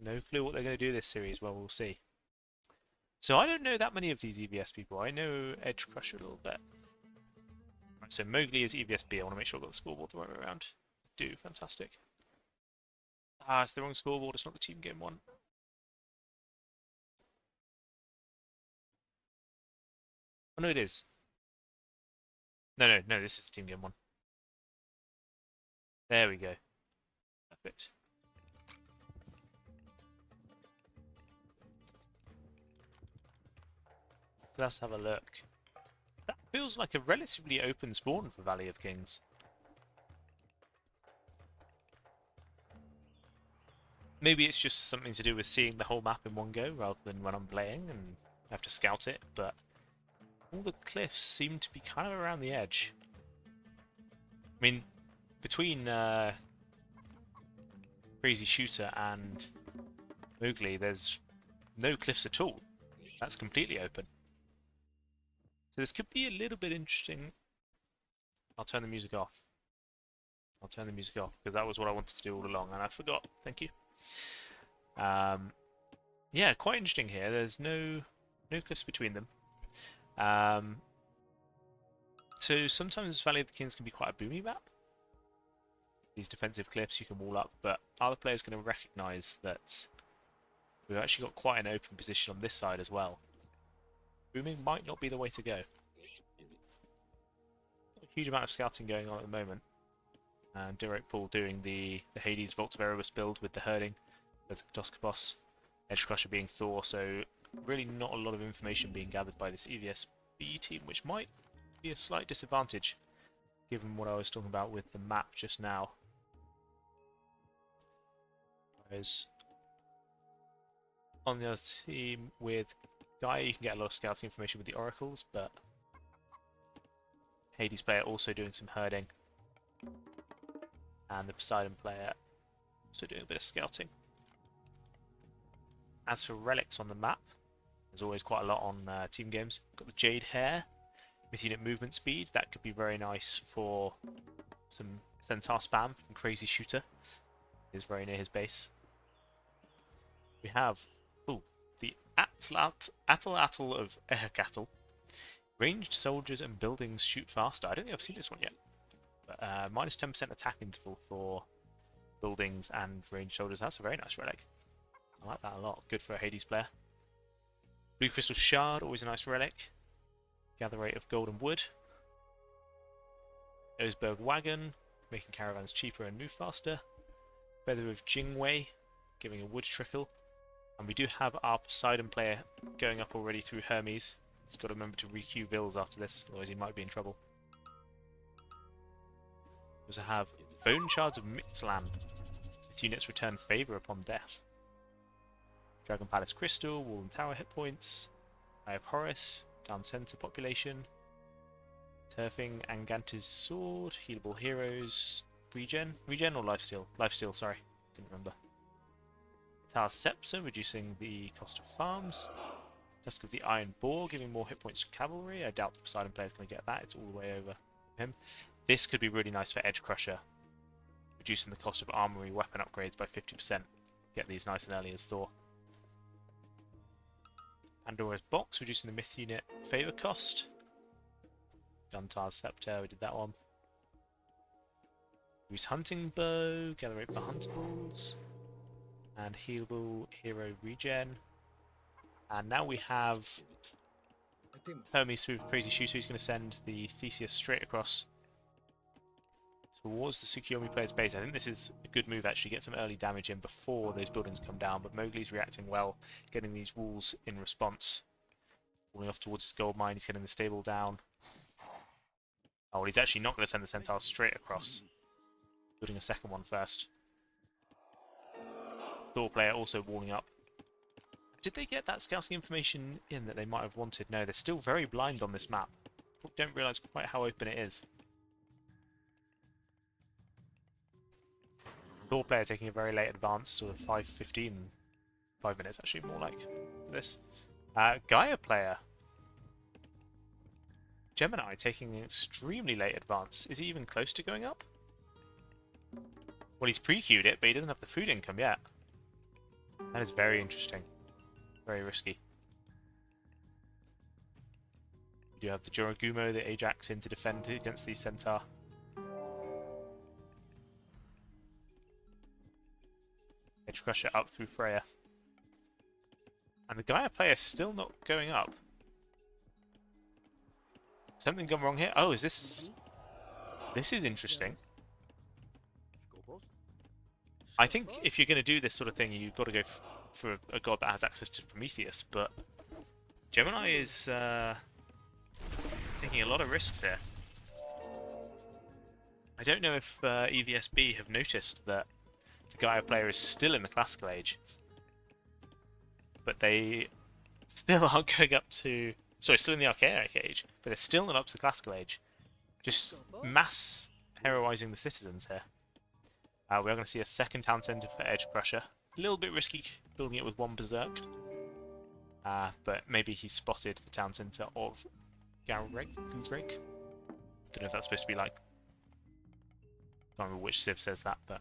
No clue what they're going to do this series. Well, we'll see. So I don't know that many of these EVS people. I know Edge Crusher a little bit. Right, so Mowgli is EVS B. I want to make sure I've got the scoreboard the right way around. Do, fantastic. Ah, it's the wrong scoreboard. It's not the team game one. Oh, no, it is. No, this is the team game one. There we go. Perfect. Let's have a look. That feels like a relatively open spawn for Valley of Kings. Maybe it's just something to do with seeing the whole map in one go rather than when I'm playing and have to scout it, but all the cliffs seem to be kind of around the edge. I mean, between Crazy Shooter and Mowgli, there's no cliffs at all. That's completely open. So this could be a little bit interesting. I'll turn the music off. I'll turn the music off because that was what I wanted to do all along and I forgot. Thank you. Yeah, quite interesting here. There's no cliffs between them. So sometimes Valley of the Kings can be quite a boomy map. These defensive cliffs you can wall up, but are the players going to recognise that we've actually got quite an open position on this side as well? Booming might not be the way to go. A huge amount of scouting going on at the moment. And Direct Pool doing the Hades Vault of Erebus build with the herding. There's Katoskopos, Edge Crusher being Thor, so really not a lot of information being gathered by this EVS B team, which might be a slight disadvantage given what I was talking about with the map just now. Whereas on the other team with Gaia, you can get a lot of scouting information with the oracles, but Hades player also doing some herding, and the Poseidon player also doing a bit of scouting. As for relics on the map, there's always quite a lot on team games. Got the Jade Hair, with unit movement speed. That could be very nice for some Centaur spam from Crazy Shooter. Is very near his base. We have the Atl of Ehekatl. Ranged soldiers and buildings shoot faster. I don't think I've seen this one yet. But minus 10% attack interval for buildings and ranged soldiers. That's a very nice relic. I like that a lot. Good for a Hades player. Blue Crystal Shard, always a nice relic. Gather rate of gold and wood. Oseberg Wagon, making caravans cheaper and move faster. Feather of Jingwei, giving a wood trickle. And we do have our Poseidon player going up already through Hermes. He's got to remember to re-queue Vils after this, otherwise he might be in trouble. We also have Bone Shards of Mictlan. With units return favour upon death. Dragon Palace Crystal, Wall and Tower hit points. Eye of Horus, down centre population. Turfing Angante's Sword, healable heroes, regen or lifesteal? Lifesteal, sorry, couldn't remember. Tower Scepter, reducing the cost of farms. Tusk of the Iron Boar, giving more hit points to cavalry. I doubt the Poseidon player is going to get that, it's all the way over him. This could be really nice for Edge Crusher, reducing the cost of armory weapon upgrades by 50%. Get these nice and early as Thor. Pandora's Box, reducing the myth unit favour cost. Duntar's Scepter, we did that one. Use Hunting Bow, gather rate for Huntables. And healable hero regen. And now we have Hermes through Crazy Shooter. He's going to send the Theseus straight across towards the Tsukuyomi player's base. I think this is a good move actually, get some early damage in before those buildings come down, but Mowgli's reacting well, getting these walls in response. Falling off towards his gold mine, he's getting the stable down. Oh, well, he's actually not going to send the Centaurs straight across. Building a second one first. Thor player also walling up. Did they get that scouting information in that they might have wanted? No, they're still very blind on this map. Don't realise quite how open it is. Thor player taking a very late advance, sort of 5:15, 5 minutes actually, more like this. Gaia player, Gemini taking an extremely late advance. Is he even close to going up? Well, he's pre-queued it, but he doesn't have the food income yet. That is very interesting. Very risky. You have the Jorogumo, the Ajax in to defend against the Centaur. Edge Crusher up through Freya. And the Gaia player still not going up. Something gone wrong here? Oh, is this... This is interesting. I think if you're going to do this sort of thing, you've got to go for a god that has access to Prometheus, but Gemini is taking a lot of risks here. I don't know if EVSB have noticed that the Gaia player is still in the Classical Age, but they still aren't going up to... Sorry, still in the Archaic Age, but they're still not up to the Classical Age. Just mass heroizing the citizens here. We are going to see a second town centre for Edge Crusher. A little bit risky building it with one Berserk. But maybe he spotted the town centre of Garreg. Don't know if that's supposed to be like... I can't remember which Civ says that, but...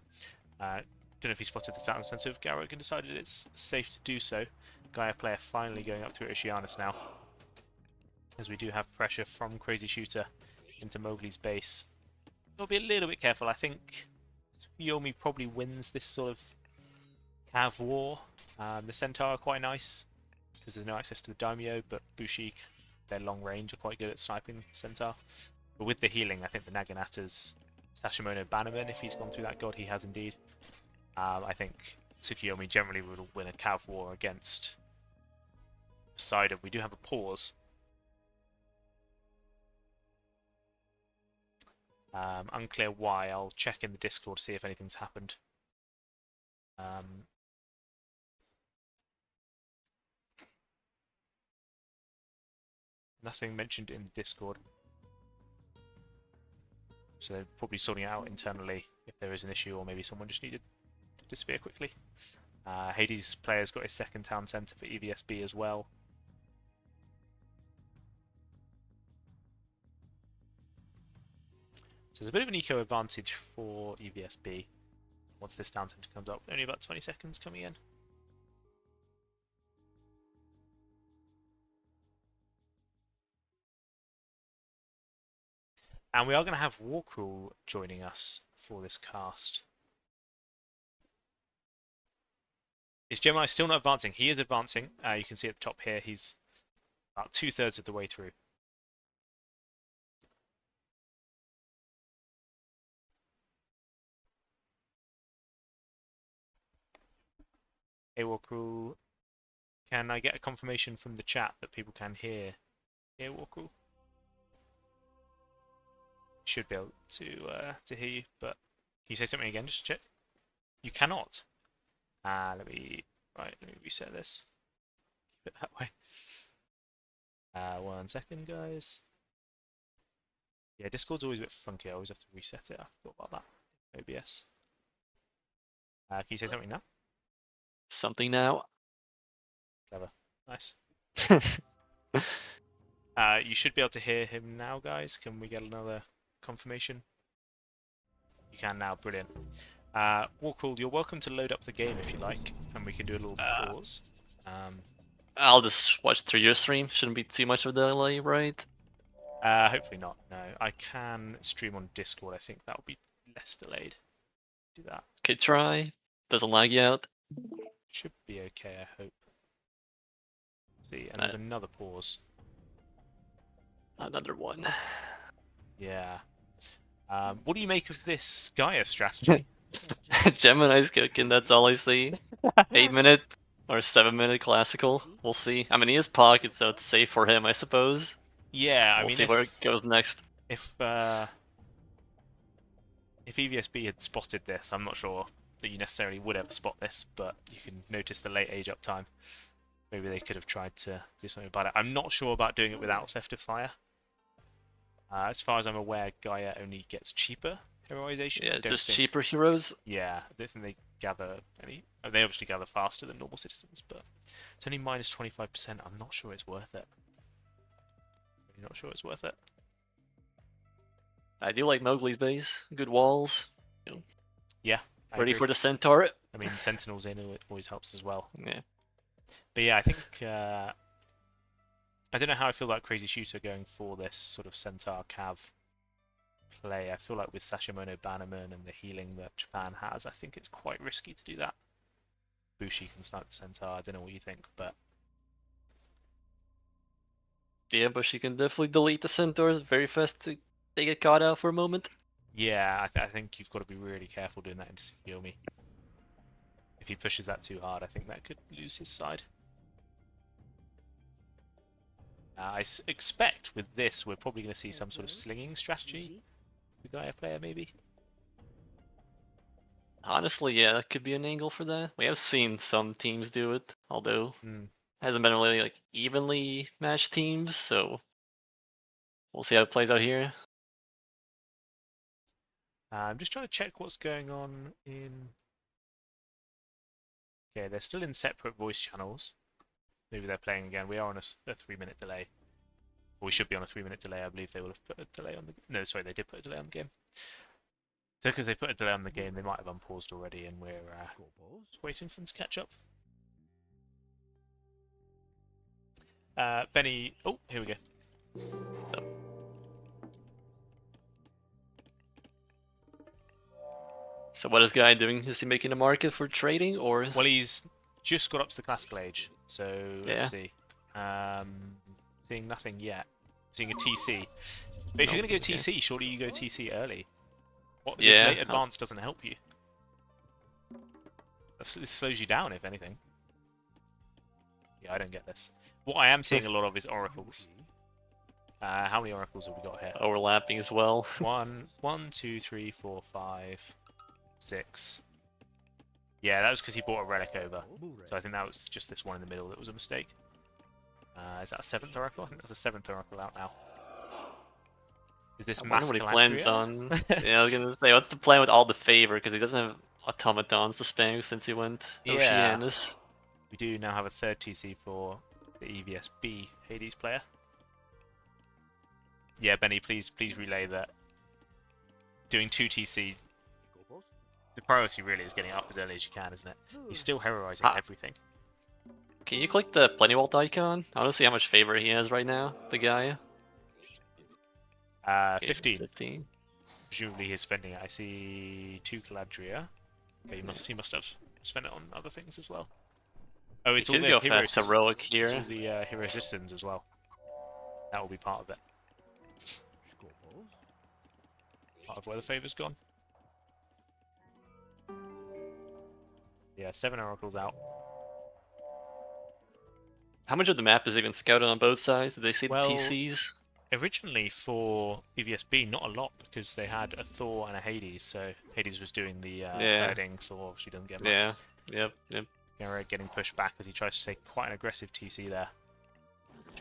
don't know if he spotted the town centre of Garreg and decided it's safe to do so. Gaia player finally going up through Oceanus now. As we do have pressure from Crazy Shooter into Mowgli's base. Got to be a little bit careful. I think Yomi probably wins this sort of Cav war. The Centaur are quite nice because there's no access to the Daimyo, but Bushik, their long range, are quite good at sniping Centaur. But with the healing, I think the Naginata's Sashimono Bannerman, if he's gone through that god, he has indeed. I think Tsukiyomi generally will win a Cav war against Poseidon. We do have a pause. Unclear why. I'll check in the Discord to see if anything's happened. Nothing mentioned in the Discord. So they're probably sorting it out internally if there is an issue, or maybe someone just needed to disappear quickly. Hades player's got his second town centre for EVSB as well. So there's a bit of an eco advantage for EVSB once this town centre comes up. Only about 20 seconds coming in. And we are going to have Warkrool joining us for this cast. Is Gemini still not advancing? He is advancing. You can see at the top here, he's about 2/3 of the way through. Hey Warkrool, can I get a confirmation from the chat that people can hear Warkrool? Should be able to hear you, but can you say something again just to check? You cannot. Let me reset this. Keep it that way. 1 second, guys. Yeah, Discord's always a bit funky. I always have to reset it. I forgot about that. OBS. Can you say something now? Something now. Clever. Nice. You should be able to hear him now, guys. Can we get another confirmation? You can now. Brilliant. Warkrool, you're welcome to load up the game if you like, and we can do a little pause. I'll just watch through your stream. Shouldn't be too much of a delay, right? Hopefully not. No, I can stream on Discord. I think that will be less delayed. Do that. Okay, try. Doesn't lag you out. Should be okay, I hope. See, and there's another pause. Another one. Yeah. What do you make of this Gaia strategy? Gemini's cooking, that's all I see. 8-minute or 7-minute classical. We'll see. I mean, he has pockets, so it's safe for him, I suppose. Yeah, we'll see where it goes next. If EVSB had spotted this, I'm not sure that you necessarily would ever spot this, but you can notice the late age uptime. Maybe they could have tried to do something about it. I'm not sure about doing it without Theft of Fire. As far as I'm aware, Gaia only gets cheaper heroization. Yeah, just cheaper heroes. Yeah, I don't think they gather any. They obviously gather faster than normal citizens, but it's only minus 25%. I'm not sure it's worth it. Really not sure it's worth it. I do like Mowgli's base. Good walls. Yeah. Ready for the Centaur. I mean, Sentinels in always helps as well. Yeah. But yeah, I think I don't know how I feel about Crazy Shooter going for this sort of Centaur Cav play. I feel like with Sashimono Bannerman and the healing that Japan has, I think it's quite risky to do that. Bushi can snipe the Centaur. I don't know what you think, but Yeah, but she can definitely delete the centaurs very fast to they get caught out for a moment. yeah, I think you've got to be really careful doing that into Tsukiyomi. If he pushes that too hard, I think that could lose his side. I expect with this, we're probably going to see some sort of slinging strategy. The Gaia player, maybe? Honestly, yeah, that could be an angle for that. We have seen some teams do it, although Hmm. hasn't been really like evenly matched teams, so we'll see how it plays out here. I'm just trying to check what's going on in... Okay, they're still in separate voice channels. Maybe they're playing again. We are on a 3-minute delay. Or we should be on a 3-minute delay. I believe they will have put a delay on the... No, sorry, they did put a delay on the game. So because they put a delay on the game, they might have unpaused already, and we're just waiting for them to catch up. Benny... Oh, here we go. So what is Guy doing? Is he making a market for trading, or? Well, he's just got up to the classical age, so let's see. Seeing nothing yet. Seeing a TC. But if you're going to go TC, surely you go TC early. This late advance doesn't help you. It slows you down, if anything. Yeah, I don't get this. What I am seeing a lot of is oracles. How many oracles have we got here? Overlapping as well. 1, 2, 3, 4, 5, 6. Yeah, that was because he bought a relic over. So I think that was just this one in the middle that was a mistake. Is that a 7th oracle? I think that's a 7th oracle out now. Is this I wonder what he plans Mascalandria? on. Yeah, I was gonna say, what's the plan with all the favor? Because he doesn't have automatons to spam since he went Yeah. Oceanus. We do now have a 3rd TC for the EVS B Hades player. Yeah, Benny, please relay that. Doing 2 TC, the priority really is getting up as early as you can, isn't it? He's still heroizing everything. Can you click the Pleniwalt icon? I want to see how much favor he has right now, the guy. 15. 15. Presumably he's spending it. I see 2 Caladria. Okay, he must have spent it on other things as well. Oh, it's He all could the go hero fast heroic here. It's all the hero systems as well. That will be part of it. Part of where the favor's gone. Yeah, 7 oracles out. How much of the map is even scouted on both sides? Did they see Well, the TCs? Originally for EVSB, not a lot, because they had a Thor and a Hades, so Hades was doing the herding, Thor obviously doesn't get much. Yeah, yep. Garrett getting pushed back as he tries to take quite an aggressive TC there.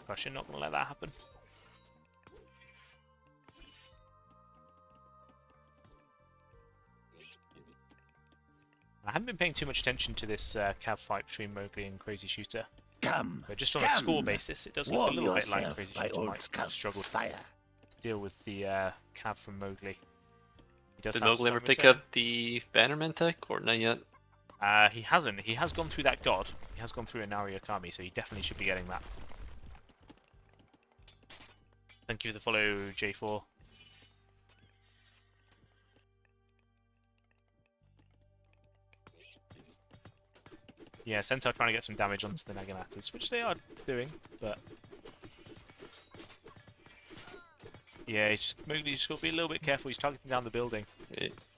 Crushing, not going to let that happen. I haven't been paying too much attention to this Cav fight between Mowgli and Crazy Shooter. But just on a score basis, it does look a little bit like Crazy Shooter might struggle to deal with the Cav from Mowgli. Did Mowgli ever pick up the Bannerman tech, or not yet? He hasn't. He has gone through that god. He has gone through Inari Okami, so he definitely should be getting that. Thank you for the follow, J4. Yeah, Centaur trying to get some damage onto the Naganatas, which they are doing, but... Yeah, Mowgli's just got to be a little bit careful. He's targeting down the building.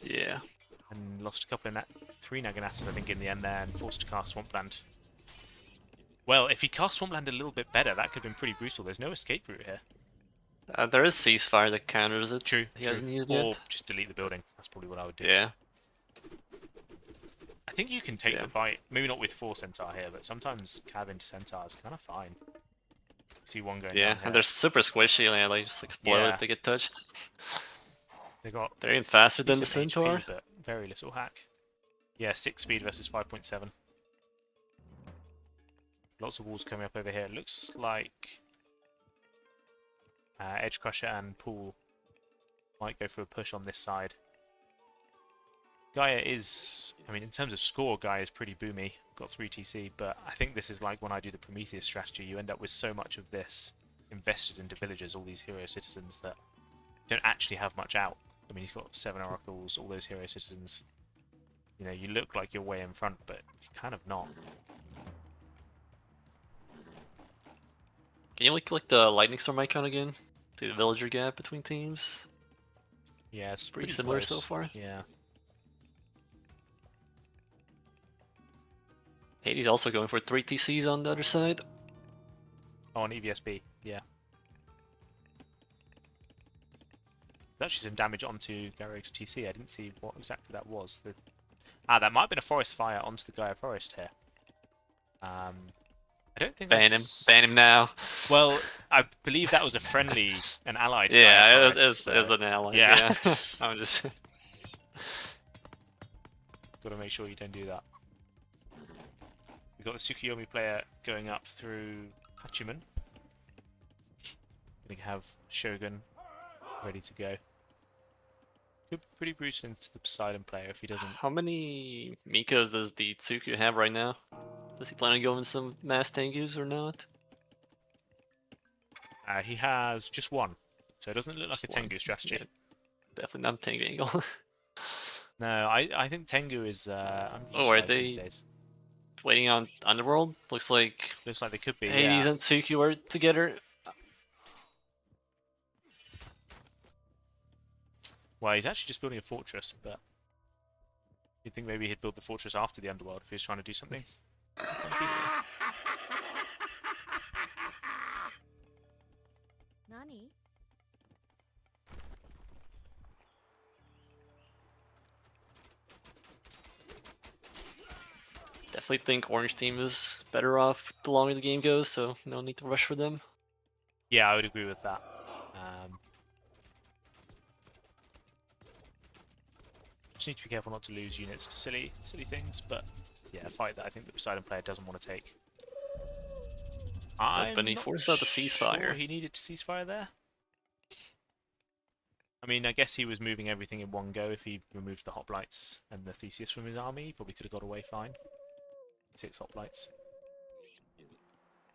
Yeah. And lost a couple of 3 Naganatas, I think, in the end there, and forced to cast Swampland. Well, if he cast Swampland a little bit better, that could have been pretty brutal. There's no escape route here. There is Ceasefire that counters it. True. He hasn't used or yet. Just delete the building. That's probably what I would do. Yeah. I think you can take the fight. Maybe not with 4 Centaur here, but sometimes Cav into Centaur is kind of fine. See one going down and they're super squishy, and they just explode if they get touched. They're even faster than the Centaur. HP, but very little hack. Yeah, 6 speed versus 5.7. Lots of walls coming up over here. It looks like Edge Crusher and Pool might go for a push on this side. Gaia is, I mean, in terms of score, Gaia is pretty boomy. Got 3 TC, but I think this is like when I do the Prometheus strategy. You end up with so much of this invested into villagers, all these hero citizens that don't actually have much out. I mean, he's got 7 oracles, all those hero citizens. You know, you look like you're way in front, but you're kind of not. Can you click the lightning storm icon again? See the villager gap between teams? Yeah, it's Pretty pretty similar close. so far. Yeah. Hades also going for 3 TCs on the other side. Oh, on EVSB, yeah. There's actually some damage onto Garrig's TC. I didn't see what exactly that was. That might have been a forest fire onto the Gaia forest here. I don't think Ban him. Ban him now. Well, I believe that was a friendly, an allied. Yeah, Gaia it forest, was an ally. yeah. Yeah. I'm just. Got to make sure you don't do that. We've got the Tsukuyomi player going up through Hachiman. We have Shogun ready to go. Could be pretty brutal into the Poseidon player if he doesn't. How many Mikos does the Tsuku have right now? Does he plan on going some mass Tengus or not? He has just one, so it doesn't look like a Tengu strategy. Yeah, definitely not Tengu angle. No, I think Tengu is Oh, are underutilized these they days. waiting on Underworld? Looks like Looks like they could be. Hades Yeah. and Tsuku are together. Well, he's actually just building a fortress, but you'd think maybe he'd build the fortress after the Underworld if he was trying to do something. Nani? Definitely think Orange team is better off the longer the game goes, so no need to rush for them. Yeah, I would agree with that. Just need to be careful not to lose units to silly things, but yeah, a fight that I think the Poseidon player doesn't want to take. But he forced out the ceasefire. Sure he needed to ceasefire there. I mean, I guess he was moving everything in one go. If he removed the hoplites and the Theseus from his army, he probably could have got away fine. 6 hoplites.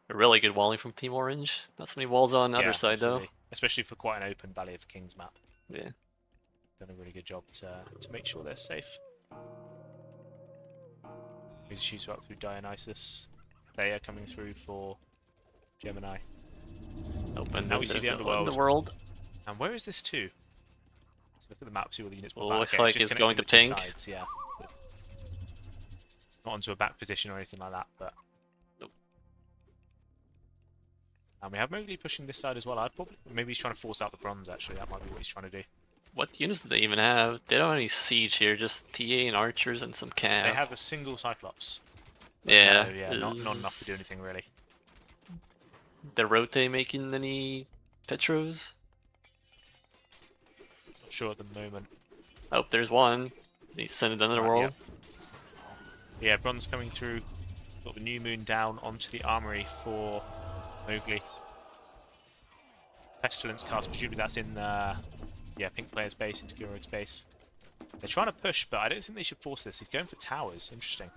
A really good walling from Team Orange. Not so many walls on the other side absolutely. Especially for quite an open Valley of the Kings map. though. Yeah. Done a really good job to make sure they're safe. He's shoots out through Dionysus. They are coming through for Gemini. Open. Now we see the Underworld. Underworld. And where is this to? Let's look at the map, see where the units Well, back. looks Okay, like just it's connecting going to the two pink. sides, yeah. Not onto a back position or anything like that, but. Nope. And we have Mowgli pushing this side as well. I'd probably maybe he's trying to force out the bronze. Actually, that might be what he's trying to do. What units do they even have? They don't have any siege here, just TA and archers and some cav. They have a single Cyclops. Yeah. So, yeah, not enough to do anything really. The Rote making any Petros? Not sure at the moment. Oh, there's one. He's sending another world. Yeah, bronze coming through. Got the new moon down onto the armory for Mowgli. Pestilence cast, presumably that's in pink player's base into Gurug's base. They're trying to push, but I don't think they should force this. He's going for towers. Interesting.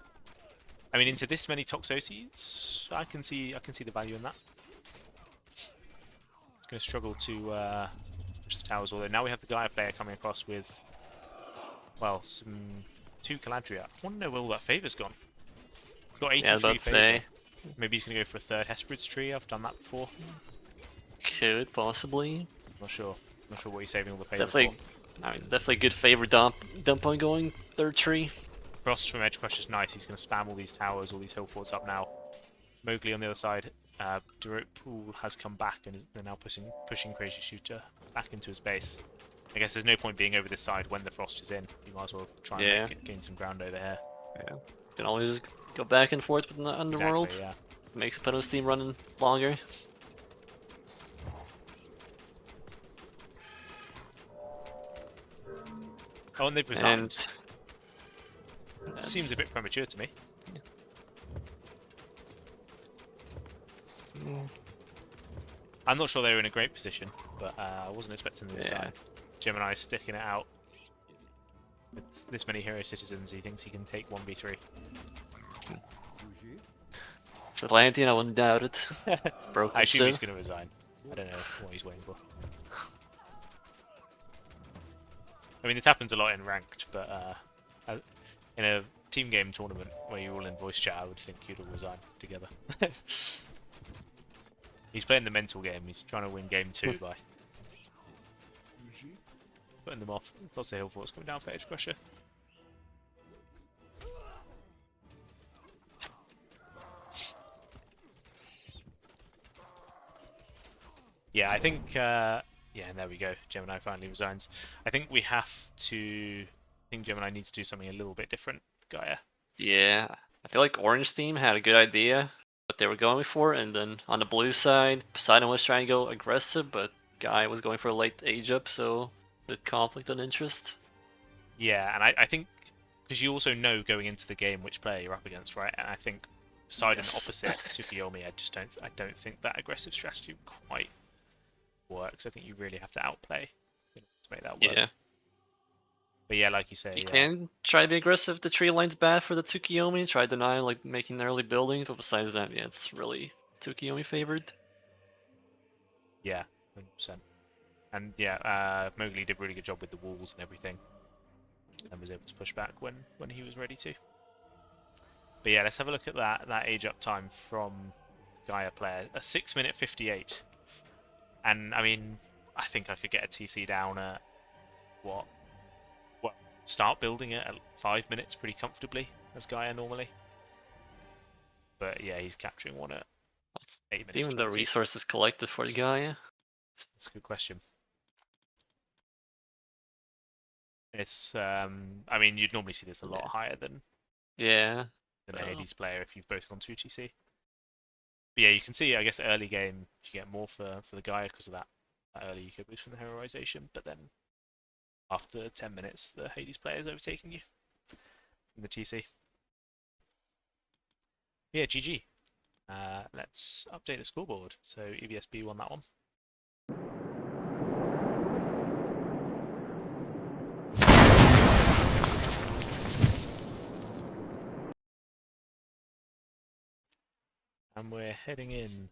I mean, into this many Toxotes, I can see the value in that. It's going to struggle to push the towers, although now we have the Gaia player coming across with, well, some 2 Caladria. I want to know where all that favour's gone. He's got 83 Yeah, I was about to favour. say. Maybe he's going to go for a 3rd Hesperids tree. I've done that before. Could possibly. Not sure. Not sure what he's saving all the favour Definitely. for. I mean, definitely good favor dump on going 3rd tree. Frost from Edge Crusher's nice. He's going to spam all these towers, all these hill forts up now. Mowgli on the other side. Pool has come back and they're now pushing Crazy Shooter back into his base. I guess there's no point being over this side when the Frost is in. You might as well try and gain some ground over here. Yeah. Can always go back and forth with the Underworld. Exactly, yeah. Makes opponent's team running longer. Oh, and they've resigned. And Seems a bit premature to me. Yeah. I'm not sure they were in a great position, but I wasn't expecting them to resign. Gemini's sticking it out. With this many hero citizens, he thinks he can take 1v3. It's Atlantean, I wouldn't doubt it. Broken I assume he's Civ. going to resign. I don't know what he's waiting for. I mean, this happens a lot in ranked, but in a team game tournament where you're all in voice chat, I would think you'd all resign together. He's playing the mental game. He's trying to win game 2 by putting them off. Lots of heal force coming down for Edge Crusher. Yeah, I think. Yeah, and there we go. Gemini finally resigns. I think we have to. I think Gemini needs to do something a little bit different. Gaia. Yeah, I feel like Orange team had a good idea, what they were going for, and then on the blue side, Poseidon was trying to go aggressive, but Guy was going for a late age up, so with conflict of interest. Yeah, and I think because you also know going into the game which player you're up against, right? And I think Poseidon opposite Tsukiyomi, I don't think that aggressive strategy quite works. I think you really have to outplay to make that work. Yeah. But yeah, like you say, You can try to be aggressive. The tree line's bad for the Tsukiyomi. Try denying, like making early buildings, but besides that, yeah, it's really Tsukiyomi favored. Yeah, 100%. And yeah, Mowgli did a really good job with the walls and everything, and was able to push back when he was ready to. But yeah, let's have a look at that age up time from Gaia player. A 6-minute 58. And I mean, I think I could get a TC down at what? Well, start building it at 5 minutes pretty comfortably as Gaia normally. But yeah, he's capturing one at 8 minutes. Even 20. the resources collected for the Gaia. That's a good question. It's I mean, you'd normally see this a lot higher than an Hades player if you've both gone 2TC. But yeah, you can see, I guess, early game you get more for the Gaia because of that early eco boost from the heroization, but then after 10 minutes, the Hades player is overtaking you in the TC. Yeah, GG. Let's update the scoreboard. So EVSB won that one. And we're heading in.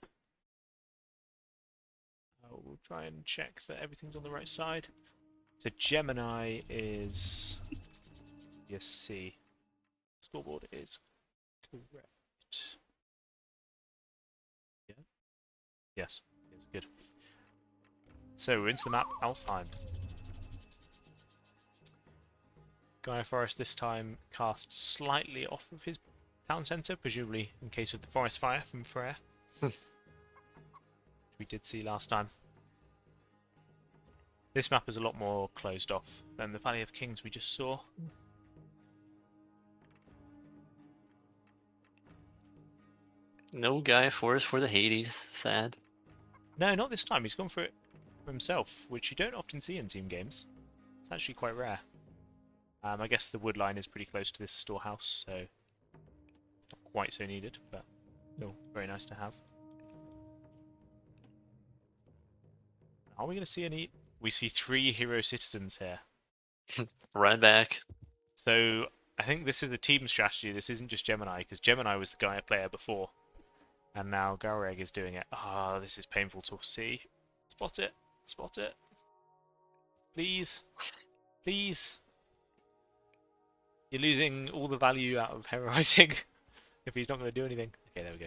We'll try and check that everything's on the right side. So Gemini is ESC. Scoreboard is correct. Yeah. Yes. Yes. Good. So we're into the map Alfheim. Gaia Forest this time cast slightly off of his town centre, presumably in case of the forest fire from Freyr. Which we did see last time. This map is a lot more closed off than the Valley of Kings we just saw. No Gaia Forest for the Hades. Sad. No, not this time. He's gone for it for himself, which you don't often see in team games. It's actually quite rare. I guess the wood line is pretty close to this storehouse, so not quite so needed, but still very nice to have. Are we going to see any? We see 3 hero citizens here. Right back. So I think this is a team strategy. This isn't just Gemini, because Gemini was the Gaia player before, and now Garreg is doing it. Ah, oh, this is painful to see. Spot it. Spot it. Please. Please. You're losing all the value out of heroizing if he's not going to do anything. Okay, there we go.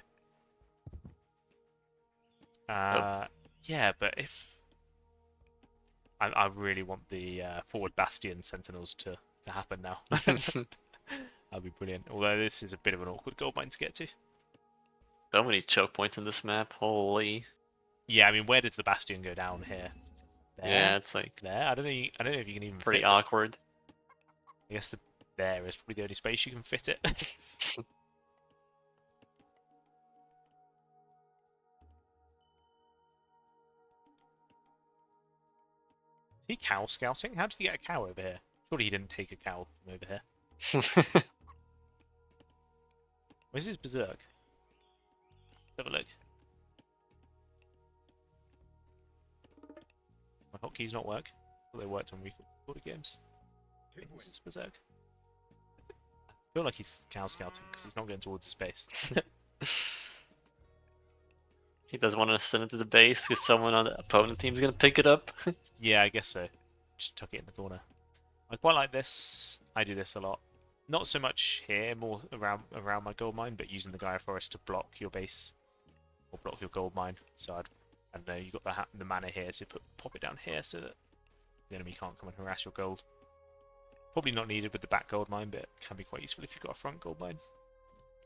Yeah, but if... I really want the forward Bastion Sentinels to happen now. That'd be brilliant. Although this is a bit of an awkward gold mine to get to. So many choke points in this map. Holy. Yeah, I mean, where does the Bastion go down here? There? Yeah, it's like there. I don't know if you can even. Pretty fit awkward. I guess there is probably the only space you can fit it. Is he cow scouting? How did he get a cow over here? Surely he didn't take a cow from over here. Where's his berserk? Let's have a look. My hotkeys not work. Well, they worked on recorded games. Is this Berserk? I feel like he's cow scouting because he's not going towards his base. He doesn't want to send it to the base because someone on the opponent team is gonna pick it up. Yeah, I guess so. Just tuck it in the corner. I quite like this. I do this a lot. Not so much here, more around my gold mine, but using the Gaia Forest to block your base or block your gold mine. So I don't know, you got the mana here, so pop it down here so that the enemy can't come and harass your gold. Probably not needed with the back gold mine, but it can be quite useful if you've got a front gold mine.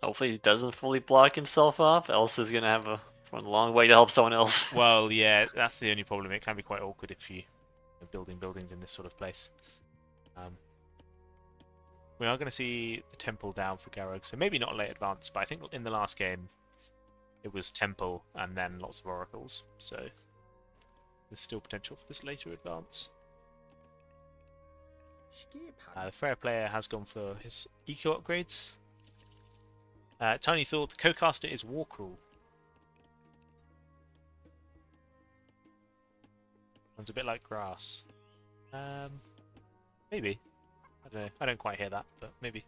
Hopefully he doesn't fully block himself off, else he's gonna have a long way to help someone else. Well, yeah, that's the only problem. It can be quite awkward if you're building buildings in this sort of place. We are going to see the temple down for Garrug, so maybe not late advance, but I think in the last game it was temple and then lots of oracles, so there's still potential for this later advance. The Freya player has gone for his eco upgrades. Tiny thought the co-caster is Warkrool. Sounds a bit like grass. Maybe. I don't know. I don't quite hear that, but maybe.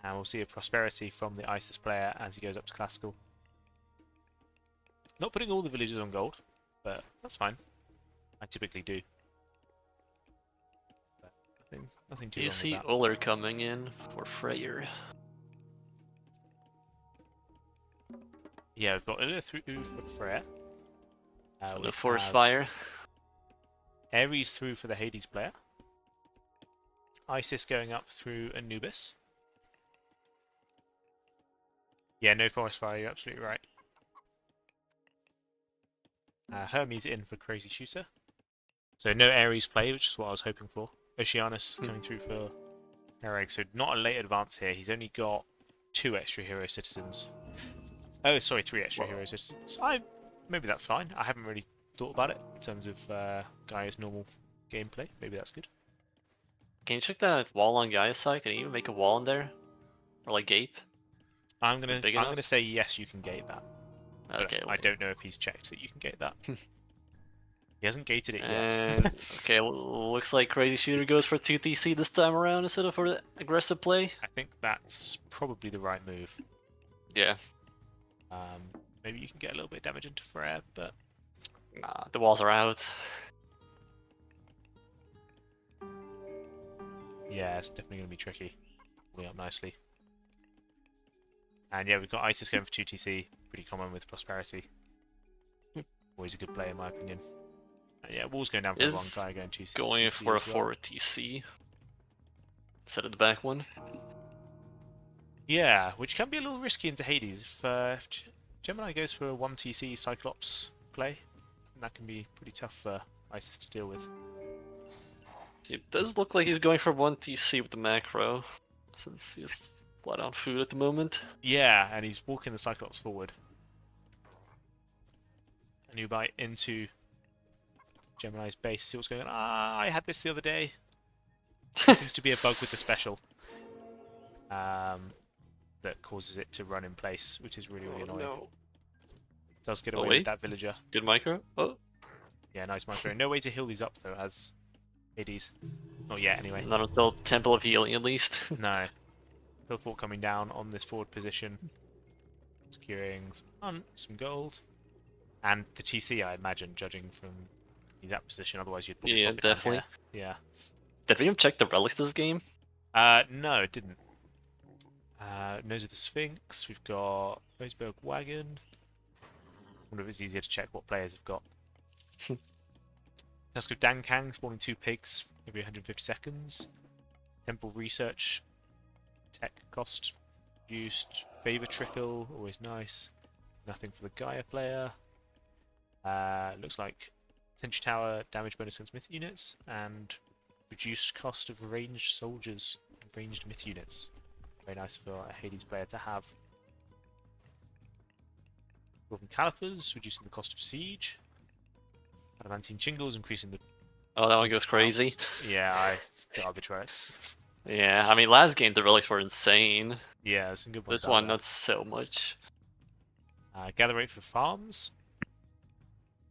And we'll see a prosperity from the Isis player as he goes up to classical. Not putting all the villages on gold, but that's fine. I typically do. But nothing too Do you wrong see with that. Uller coming in for Freyr? Yeah, we've got Uller through for Freya. So We the Forest have Fire. Ares through for the Hades player. Isis going up through Anubis. Yeah, no Forest Fire, you're absolutely right. Hermes in for Crazy Shooter. So no Ares play, which is what I was hoping for. Oceanus coming through for Hereg, so not a late advance here. He's only got 2 extra hero citizens. Oh, sorry, 3 extra hero citizens. Maybe that's fine. I haven't really thought about it in terms of Gaia's normal gameplay. Maybe that's good. Can you check that wall on Gaia's side? Can you even make a wall in there? Or like gate? I'm big gonna enough? say yes, you can gate that. But Okay. I don't know if he's checked that you can gate that. He hasn't gated it yet. And okay, looks like Crazy Shooter goes for 2TC this time around instead of for the aggressive play. I think that's probably the right move. Yeah. Maybe you can get a little bit of damage into Freya, but Nah, the walls are out. yeah, it's definitely going to be tricky. Pulling up nicely. And yeah, we've got Isis going for 2TC. Pretty common with Prosperity. Always a good play in my opinion. And yeah, Wall's going down for Is one guy going 2TC. Going for a as well. 4TC. Instead of the back one. Yeah, which can be a little risky into Hades. If Gemini goes for a 1TC Cyclops play, that can be pretty tough for Isis to deal with. It does look like he's going for 1TC with the macro. Since he's flat on food at the moment. Yeah, and he's walking the Cyclops forward. And you bite into Gemini's base. See what's going on. I had this the other day. There seems to be a bug with the special. That causes it to run in place, which is really, really annoying. No. Does get Oh, away wait. with that villager. Good micro. Oh, Yeah, nice micro. No way to heal these up though, as Hades. Not yet, anyway. not until Temple of Healing at least. No. Hillfort coming down on this forward position. Securing some gold. And the TC, I imagine, judging from that position. Otherwise, you'd probably Yeah, pop it down definitely. here. Yeah. Did we even check the relics this game? No, it didn't. Nose of the Sphinx. We've got Roseberg Wagon. Wonder if it's easier to check what players have got. Tusk of Dankang spawning 2 pigs every 150 seconds. Temple Research. Tech cost reduced. Favor Trickle, always nice. Nothing for the Gaia player. Looks like Sentry Tower damage bonus against myth units and reduced cost of ranged soldiers and ranged myth units. Very nice for a Hades player to have. Golden Calipers, reducing the cost of siege. Adamantine Chingles, increasing the... Oh, that one goes crazy. Yeah, it's garbage, right? Yeah, I mean, last game the relics were insane. Yeah, there's some good ones This out one, there. not so much. Gather rate for farms.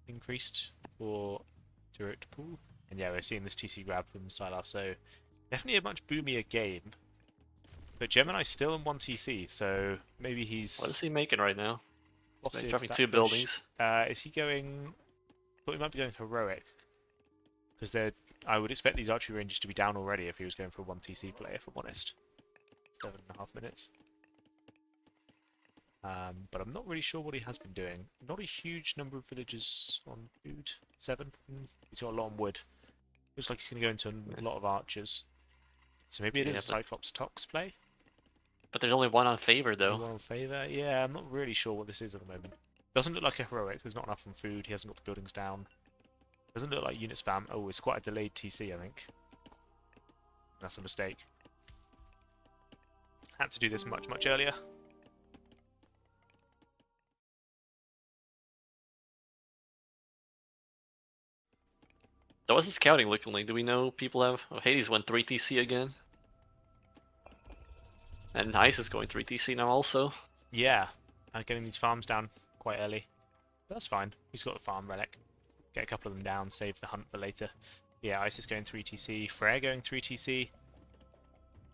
Increased for direct pool. And yeah, we're seeing this TC grab from Sylar, so definitely a much boomier game. But Gemini's still in 1 TC, so maybe he's What is he making right now? He's spotted dropping that 2 push. buildings. Is he going... I thought he might be going heroic. Because I would expect these archery ranges to be down already if he was going for a 1 TC play, if I'm honest. 7.5 minutes. But I'm not really sure what he has been doing. Not a huge number of villagers on food. 7. He's got a lot on wood. Looks like he's going to go into a lot of archers. So maybe it is a Cyclops Tox play? But there's only one on favor, though. One on favour? Yeah, I'm not really sure what this is at the moment. Doesn't look like a heroic. There's not enough on food. He hasn't got the buildings down. Doesn't look like unit spam. Oh, it's quite a delayed TC, I think. That's a mistake. Had to do this much, much earlier. That was the scouting looking like. Do we know people have... Oh, Hades went 3 TC again. And Nice is going 3 TC now also. Yeah, getting these farms down quite early. But that's fine. He's got a farm relic. Get a couple of them down, save the hunt for later. Yeah, Isis going 3 TC. Freyr going 3 TC.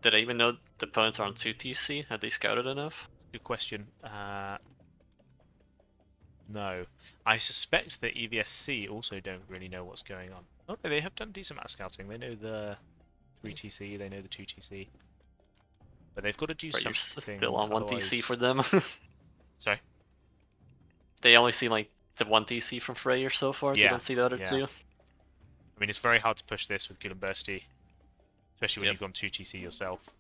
Did I even know the opponents are on 2 TC? Had they scouted enough? Good question. No. I suspect that EVSC also don't really know what's going on. Oh, no, they have done decent amount of scouting. They know the 3 TC, they know the 2 TC. But they've got to do Right, you're something. still on 1 TC for them. Sorry? They only see like the 1 TC from Freyr so far. Yeah, They don't see the other yeah. 2. I mean, it's very hard to push this with Gil and Bursty, especially when you've gone 2 TC yourself.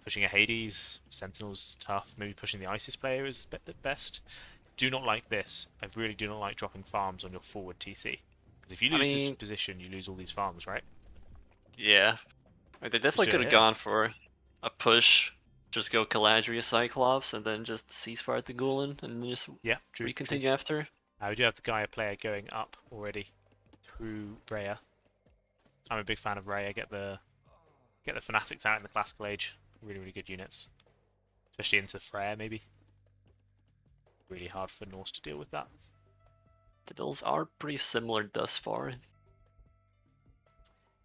Pushing a Hades, Sentinel's tough. Maybe pushing the Isis player is at best. Do not like this. I really do not like dropping farms on your forward TC. Because if you lose this position, you lose all these farms, right? Yeah. They definitely could have gone for a push. Just go Caladria Cyclops and then just ceasefire the Gulen and then just recontinue after. We do have the Gaia player going up already through Rhea. I'm a big fan of Rhea. Get the Fanatics out in the Classical Age. Really, really good units. Especially into Freyr, maybe. Really hard for Norse to deal with that. The builds are pretty similar thus far.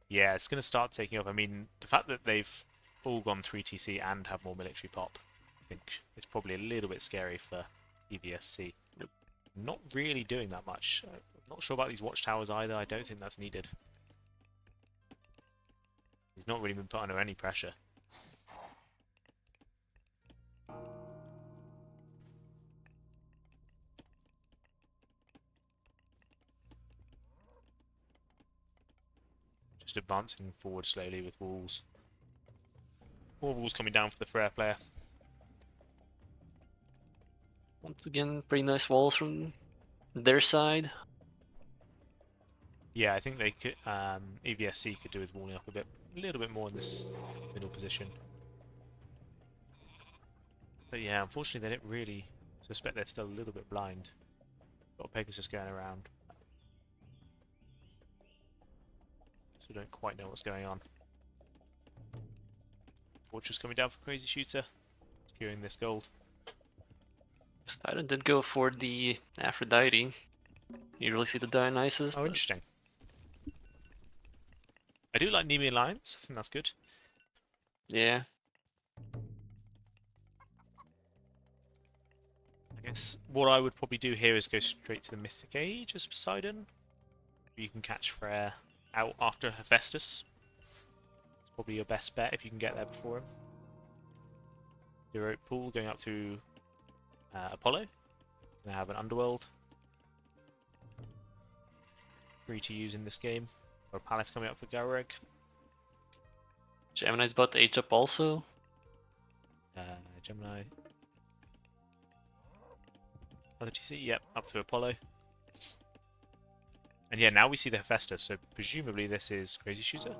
Yeah, it's going to start taking off. I mean, the fact that they've all gone 3 TC and have more military pop, I think it's probably a little bit scary for EVSC. Nope. Not really doing that much. I'm not sure about these watchtowers either. I don't think that's needed. He's not really been put under any pressure. Just advancing forward slowly with walls. More walls coming down for the Freyr player. Once again, pretty nice walls from their side. Yeah, I think they could. EVSC could do with walling up a little bit more in this middle position. But yeah, unfortunately, they don't really suspect they're still a little bit blind. Got Pegasus going around, so don't quite know what's going on. Fortress coming down for Crazy Shooter, securing this gold. Poseidon did go for the Aphrodite. You really see the Dionysus. Oh, interesting. I do like Nemean Lions. I think that's good. Yeah. I guess what I would probably do here is go straight to the Mythic Age as Poseidon. You can catch Freyr out after Hephaestus. It's probably your best bet if you can get there before him. Hero pool going up to Apollo. Gonna have an Underworld. Free to use in this game. Or a Palace coming up for Garreg. Gemini's about to age up also. Gemini. Other TC, yep, up to Apollo. And yeah, now we see the Hephaestus, so presumably this is Crazy Shooter?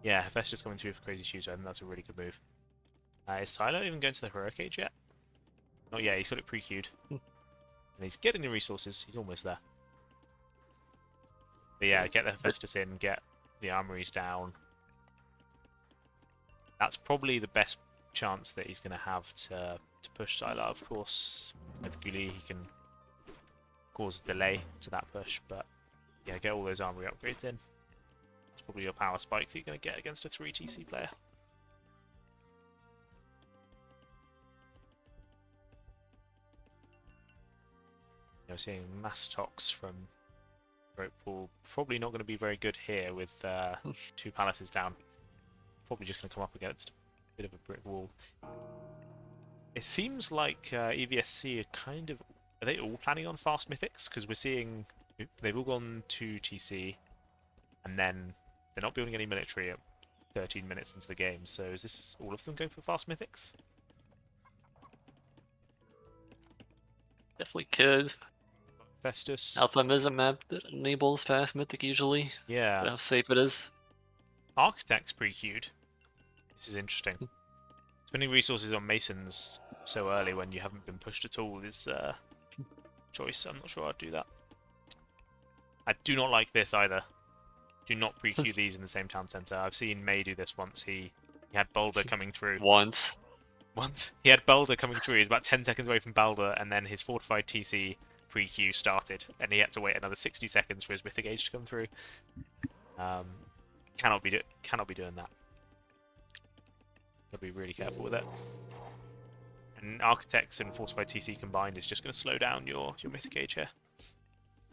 Yeah, Hephaestus coming through for Crazy Shooter, and that's a really good move. Is Silo even going to the Heroic Age yet? Not yet, he's got it pre-queued. And he's getting the resources, he's almost there. But yeah, get the Hephaestus in, get the armories down. That's probably the best chance that he's going to have to push Sylar. Of course, with Guli he can cause a delay to that push, but Yeah, get all those armory upgrades in. That's probably your power spike that you're going to get against a 3 TC player. You know, seeing mass tox from Warkrool, probably not going to be very good here with 2 palaces down. Probably just going to come up against a bit of a brick wall. It seems like EVSC are kind of... Are they all planning on fast mythics? Because we're seeing they've all gone to TC, and then they're not building any military at 13 minutes into the game. So is this all of them going for fast mythics? Definitely could. Festus. Alpha is a map that enables fast mythic usually. Yeah. But how safe it is. Architect's pretty cute. This is interesting. Spending resources on masons so early when you haven't been pushed at all is choice. I'm not sure I'd do that. I do not like this either. Do not pre-queue these in the same town centre. I've seen May do this once. He had Boulder coming through. Once. He had Boulder coming through. He was about 10 seconds away from Boulder, and then his fortified TC pre-queue started, and he had to wait another 60 seconds for his Mythic Age to come through. Cannot be doing that. Gotta be really careful with it. And Architects and Fortified TC combined is just going to slow down your Mythic Age here.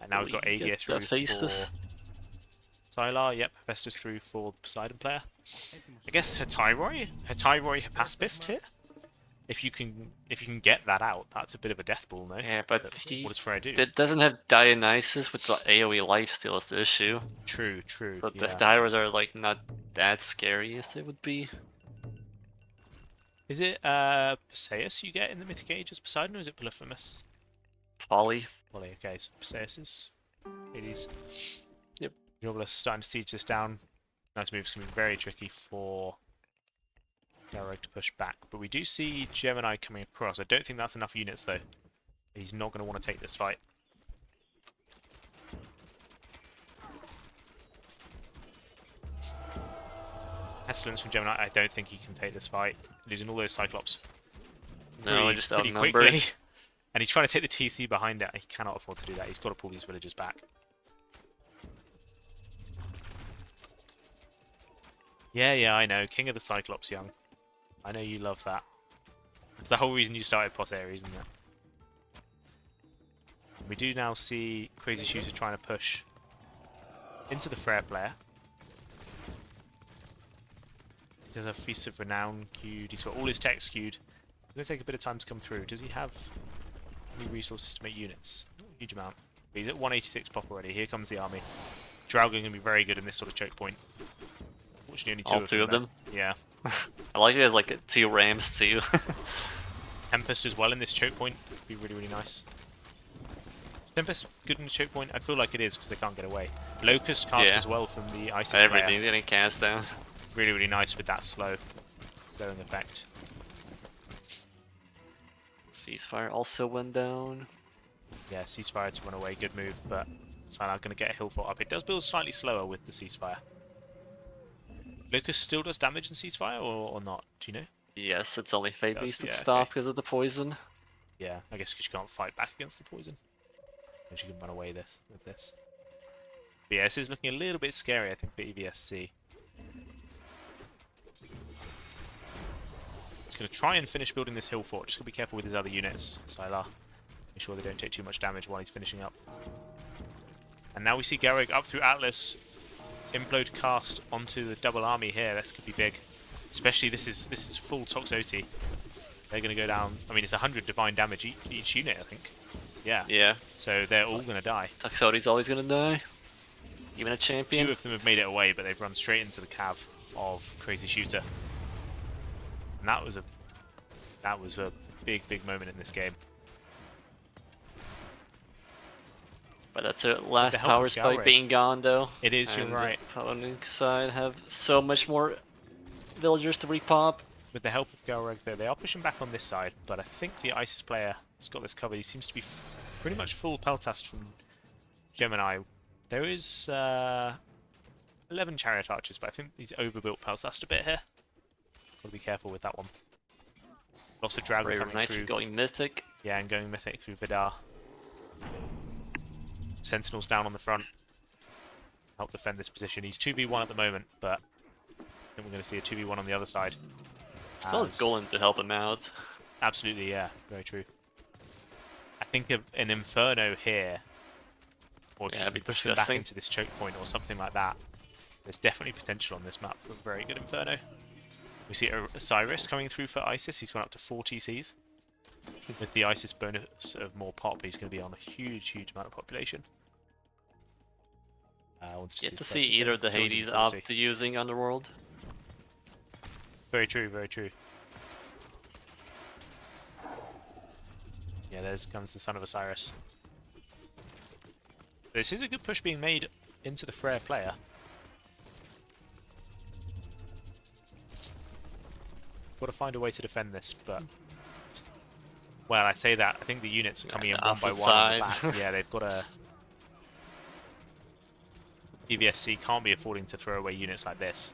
And now we've got ADS through for Sylar, yep, Hephaestus through for Poseidon player. I guess Hetyroi Hypaspist here. If you can get that out, that's a bit of a death ball, no? Yeah, but what does Freya do? It doesn't have Dionysus with the AoE lifesteal is the issue. True. So yeah. the Dyers are like not that scary as they would be. Is it Perseus you get in the Mythic Age as Poseidon, or is it Polyphemus? Folly. Folly, okay, so Perseus is Hades. Yep. Yorgulus starting to siege this down. Nice move, it's going to be very tricky for GrC to push back. But we do see Gemini coming across. I don't think that's enough units though. He's not going to want to take this fight. Pestilence from Gemini, I don't think he can take this fight. Losing all those Cyclops. No, just pretty outnumbered. quickly. And he's trying to take the TC behind it. He cannot afford to do that. He's got to pull these villagers back. Yeah, I know. King of the Cyclops, Young. I know you love that. It's the whole reason you started Pos Ares, isn't it? We do now see Crazy Shooter trying to push into the Freyr player. He does have Feast of Renown queued. He's got all his techs queued. It's going to take a bit of time to come through. Does he have any resources to make units? Not a huge amount. But he's at 186 pop already. Here comes the army. Draugr going to be very good in this sort of choke point. Unfortunately, only two of them. Yeah. I like it as like 2 rams too. Tempest as well in this choke point would be really nice. Tempest good in the choke point? I feel like it is because they can't get away. Locust cast as well from the Isis Everything getting cast down. Really nice with that slowing effect. Ceasefire also went down. Yeah, ceasefire to run away, good move, but Sylar going to get a hill fort up. It does build slightly slower with the ceasefire. Locust still does damage in ceasefire or not? Do you know? Yes, it's only Fate Beast that yeah, stop because of the poison. Yeah, I guess because you can't fight back against the poison. And you can run away with this. But yeah, this is looking a little bit scary, I think, for EVSC. He's going to try and finish building this hill fort. Just got to be careful with his other units, Sylar. Make sure they don't take too much damage while he's finishing up. And now we see GrC up through Atlas. Implode cast onto the double army here. This could be big. Especially this is full Toxote. They're going to go down. I mean, it's 100 divine damage each unit, I think. Yeah. Yeah. So they're all going to die. Toxote's always going to die. Even a champion. 2 of them have made it away, but they've run straight into the cav of Crazy Shooter. And that was a big moment in this game. But that's a last power spike being gone, though. It is, and you're right. The opponent side have so much more villagers to repop. With the help of GrC, though, they are pushing back on this side, but I think the Isis player has got this covered. He seems to be pretty much full peltast from Gemini. There is 11 chariot archers, but I think he's overbuilt peltast a bit here. Got to be careful with that one. Lots of Dragon coming nice through. Going Mythic. Yeah, and going Mythic through Vidar. Sentinels down on the front. help defend this position. He's 2v1 at the moment, but I think we're going to see a 2v1 on the other side. Still has Golem to help him out. Absolutely, yeah, very true. I think an Inferno here, or if you can push them back into this choke point or something like that, there's definitely potential on this map for a very good Inferno. We see Osiris coming through for Isis. He's gone up to 4 TCs. With the Isis bonus of more pop, he's going to be on a huge, huge amount of population. Yet to see either of the Hades opt to using Underworld. Very true, very true. Yeah, there comes the Son of Osiris. This is a good push being made into the Freyr player. Got to find a way to defend this, but... Well, I say that. I think the units are coming in one by one on the back. Yeah, they've got a... EVSC can't be affording to throw away units like this.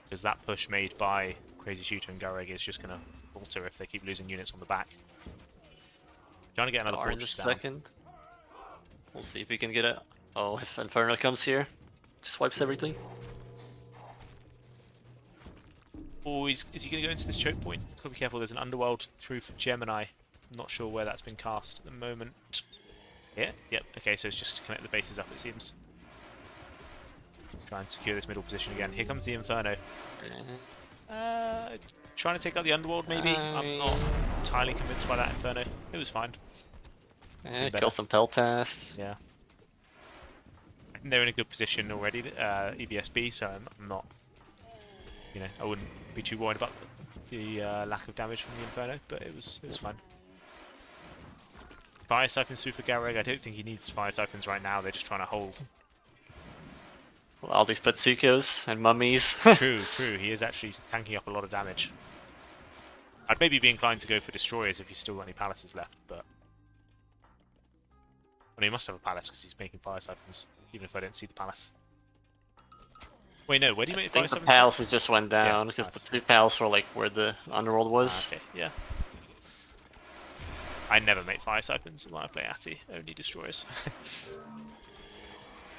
Because that push made by Crazy Shooter and GrC is just going to falter if they keep losing units on the back. Trying to get another fortress down. Second. We'll see if we can get it. Oh, if Inferno comes here, just wipes everything. Oh, is he going to go into this choke point? Got to be careful, there's an Underworld through for Gemini. I'm not sure where that's been cast at the moment. Yeah, yep, okay, so it's just to connect the bases up, it seems. Try and secure this middle position again. Here comes the Inferno. Trying to take out the Underworld, maybe? I'm not entirely convinced by that Inferno. It was fine. Kill some Peltasts. Yeah. I think they're in a good position already, EVSB, so I'm not... You know, I wouldn't be too worried about the lack of damage from the Inferno, but it was fine. Fire Siphons through for GrC. I don't think he needs Fire Siphons right now, they're just trying to hold. Well, all these Patsukos and mummies. True, true. He is actually tanking up a lot of damage. I'd maybe be inclined to go for Destroyers if he's still got any Palaces left, but... Well, he must have a Palace because he's making Fire Siphons, even if I don't see the Palace. Wait, no, where do you make Fire Siphons? The Palaces just went down because the 2 Palaces were like where the Underworld was. Okay, yeah. I never make Fire Siphons when I play Ati, only Destroyers.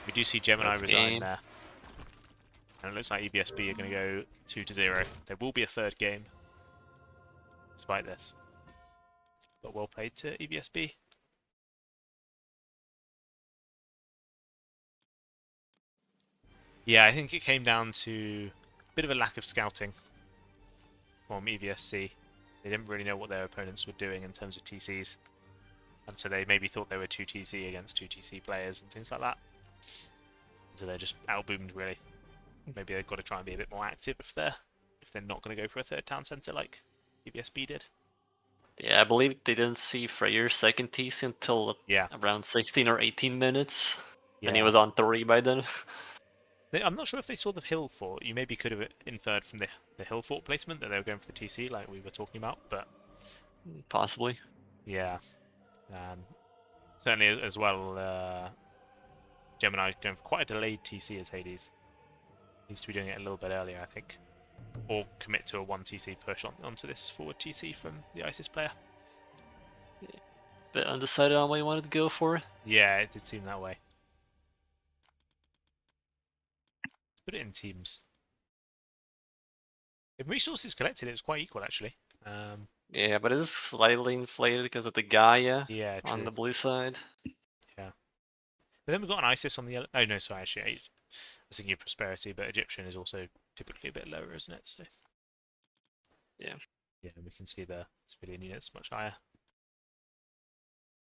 We do see Gemini resign there. And it looks like EVSB are going to go 2-0. There will be a third game, despite this. But well played to EVSB. Yeah, I think it came down to a bit of a lack of scouting from EVSC. They didn't really know what their opponents were doing in terms of TCs. And so they maybe thought they were 2 TC against 2 TC players and things like that. So they're just outboomed, really. Maybe they've got to try and be a bit more active if they're not going to go for a third town centre like EVSB did. Yeah, I believe they didn't see Freyr's second TC until around 16 or 18 minutes. Yeah. And he was on 3 by then. I'm not sure if they saw the hill fort. You maybe could have inferred from the hill fort placement that they were going for the TC like we were talking about, but... Possibly. Yeah. Certainly as well, Gemini going for quite a delayed TC as Hades. Needs to be doing it a little bit earlier, I think. Or commit to a 1 TC push onto this forward TC from the Isis player. Yeah. Bit undecided on what you wanted to go for. Yeah, it did seem that way. Put it in teams. In resources collected, it was quite equal, actually. Yeah, but it is slightly inflated because of the Gaia on the blue side. Yeah. But then we've got an Isis on the other... Oh, no, sorry, actually. I was thinking of Prosperity, but Egyptian is also typically a bit lower, isn't it? So... Yeah. Yeah, we can see the civilian units much higher.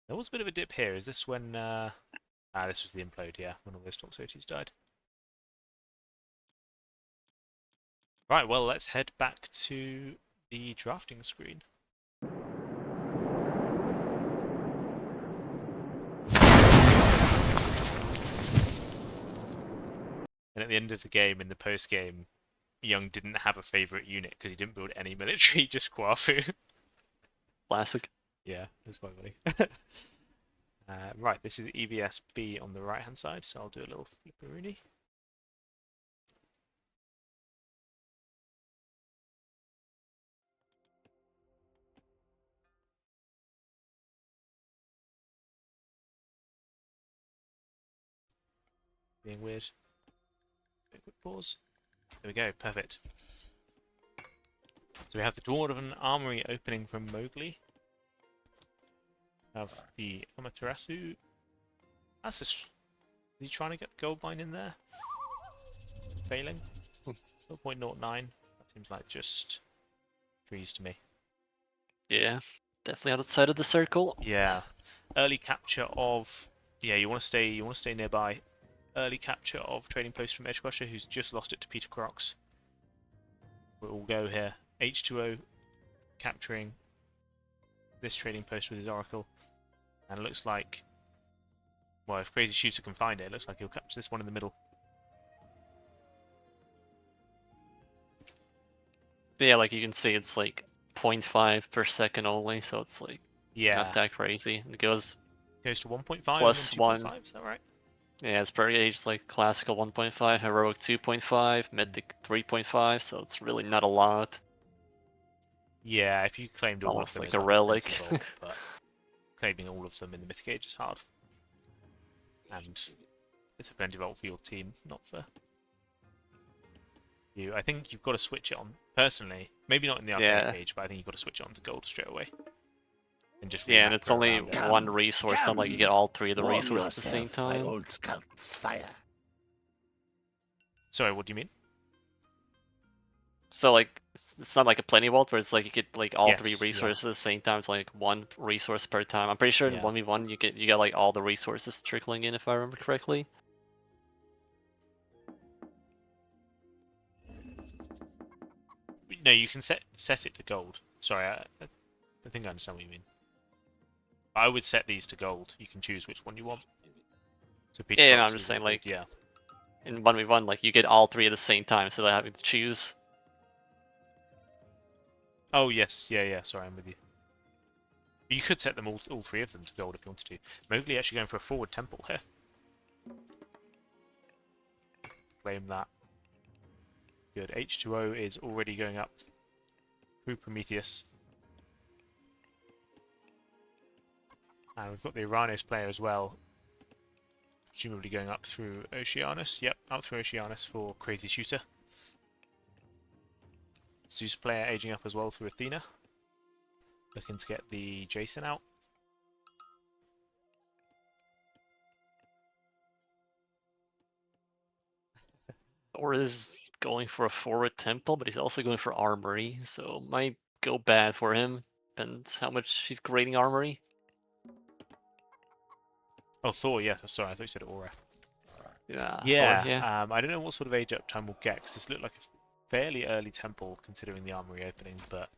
There was a bit of a dip here. Is this when... this was the implode, yeah, when all those Toxotes died. Right, well, let's head back to the drafting screen. And at the end of the game, in the post-game, Young didn't have a favourite unit because he didn't build any military, just Kwafu. Classic. Yeah, it was quite funny. Right, this is EVSB on the right-hand side, so I'll do a little flipperoonie. Being weird. A quick pause. There we go, perfect. So we have the Dwarven Armory opening from Mowgli. Have the Amaterasu. That's just... Is he trying to get the gold mine in there? Failing? 0.09. That seems like just trees to me. Yeah, definitely outside of the circle. Yeah. Early capture of... Yeah, you want to stay nearby. Early capture of trading post from Edgecrusher, who's just lost it to Peter Crocs. We'll go here. H2O capturing this trading post with his Oracle. And it looks like... Well, if Crazy Shooter can find it, it looks like he'll capture this one in the middle. Yeah, like you can see, it's like 0.5 per second only, so it's like not that crazy. It goes to 1.5 plus and then 2.5, 1. is that right? Yeah, it's per age, like classical 1.5, heroic 2.5, mythic 3.5, so it's really not a lot. Yeah, if you claimed all Almost of them, like it's a relic. unpredictable, but claiming all of them in the Mythic Age is hard. And it's a plenty vault for your team, not for you. I think you've got to switch it on, personally. Maybe not in the arcade age, but I think you've got to switch it on to gold straight away. And just Yeah, and it's only it. one resource, not like you get all 3 of the resources at the same time. Old scout's fire. Sorry, what do you mean? So like, it's not like a plenty vault where it's like you get like all 3 Yes, resources at the same time. It's like 1 resource per time. I'm pretty sure in 1v1 you get like all the resources trickling in, if I remember correctly. No, you can set it to gold. Sorry, I think I understand what you mean. I would set these to gold. You can choose which one you want. So Peter Yeah, no, Crocs I'm just is saying gold, like yeah. in 1v1, like you get all 3 at the same time instead of having to choose. Oh yes, yeah. Sorry, I'm with you. You could set them all 3 of them to gold if you wanted to. Mowgli actually going for a forward temple here. Claim that. Good. H2O is already going up through Prometheus. And we've got the Uranos player as well. Presumably going up through Oceanus. Yep, up through Oceanus for Crazy Shooter. Zeus player aging up as well through Athena. Looking to get the Jason out. Or is going for a forward temple, but he's also going for armory, so might go bad for him. Depends how much he's grading armory. Oh, Thor, yeah. Sorry, I thought you said Aura. Yeah, Thor, yeah. I don't know what sort of age up time we'll get, because this looked like a fairly early temple, considering the armory opening, but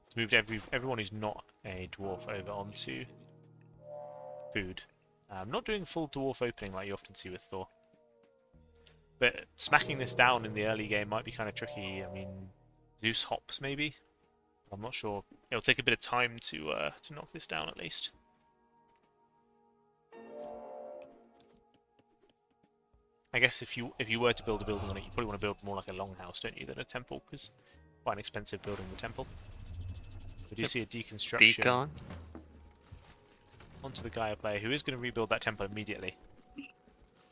it's moved everyone who's not a dwarf over onto food. Not doing full dwarf opening like you often see with Thor. But smacking this down in the early game might be kind of tricky. I mean, Zeus hops maybe? I'm not sure. It'll take a bit of time to knock this down at least. I guess if you were to build a building on it, you probably want to build more like a longhouse, don't you, than a temple? Because quite an expensive building the temple. We do see a deconstruction Beacon onto the Gaia player, who is going to rebuild that temple immediately.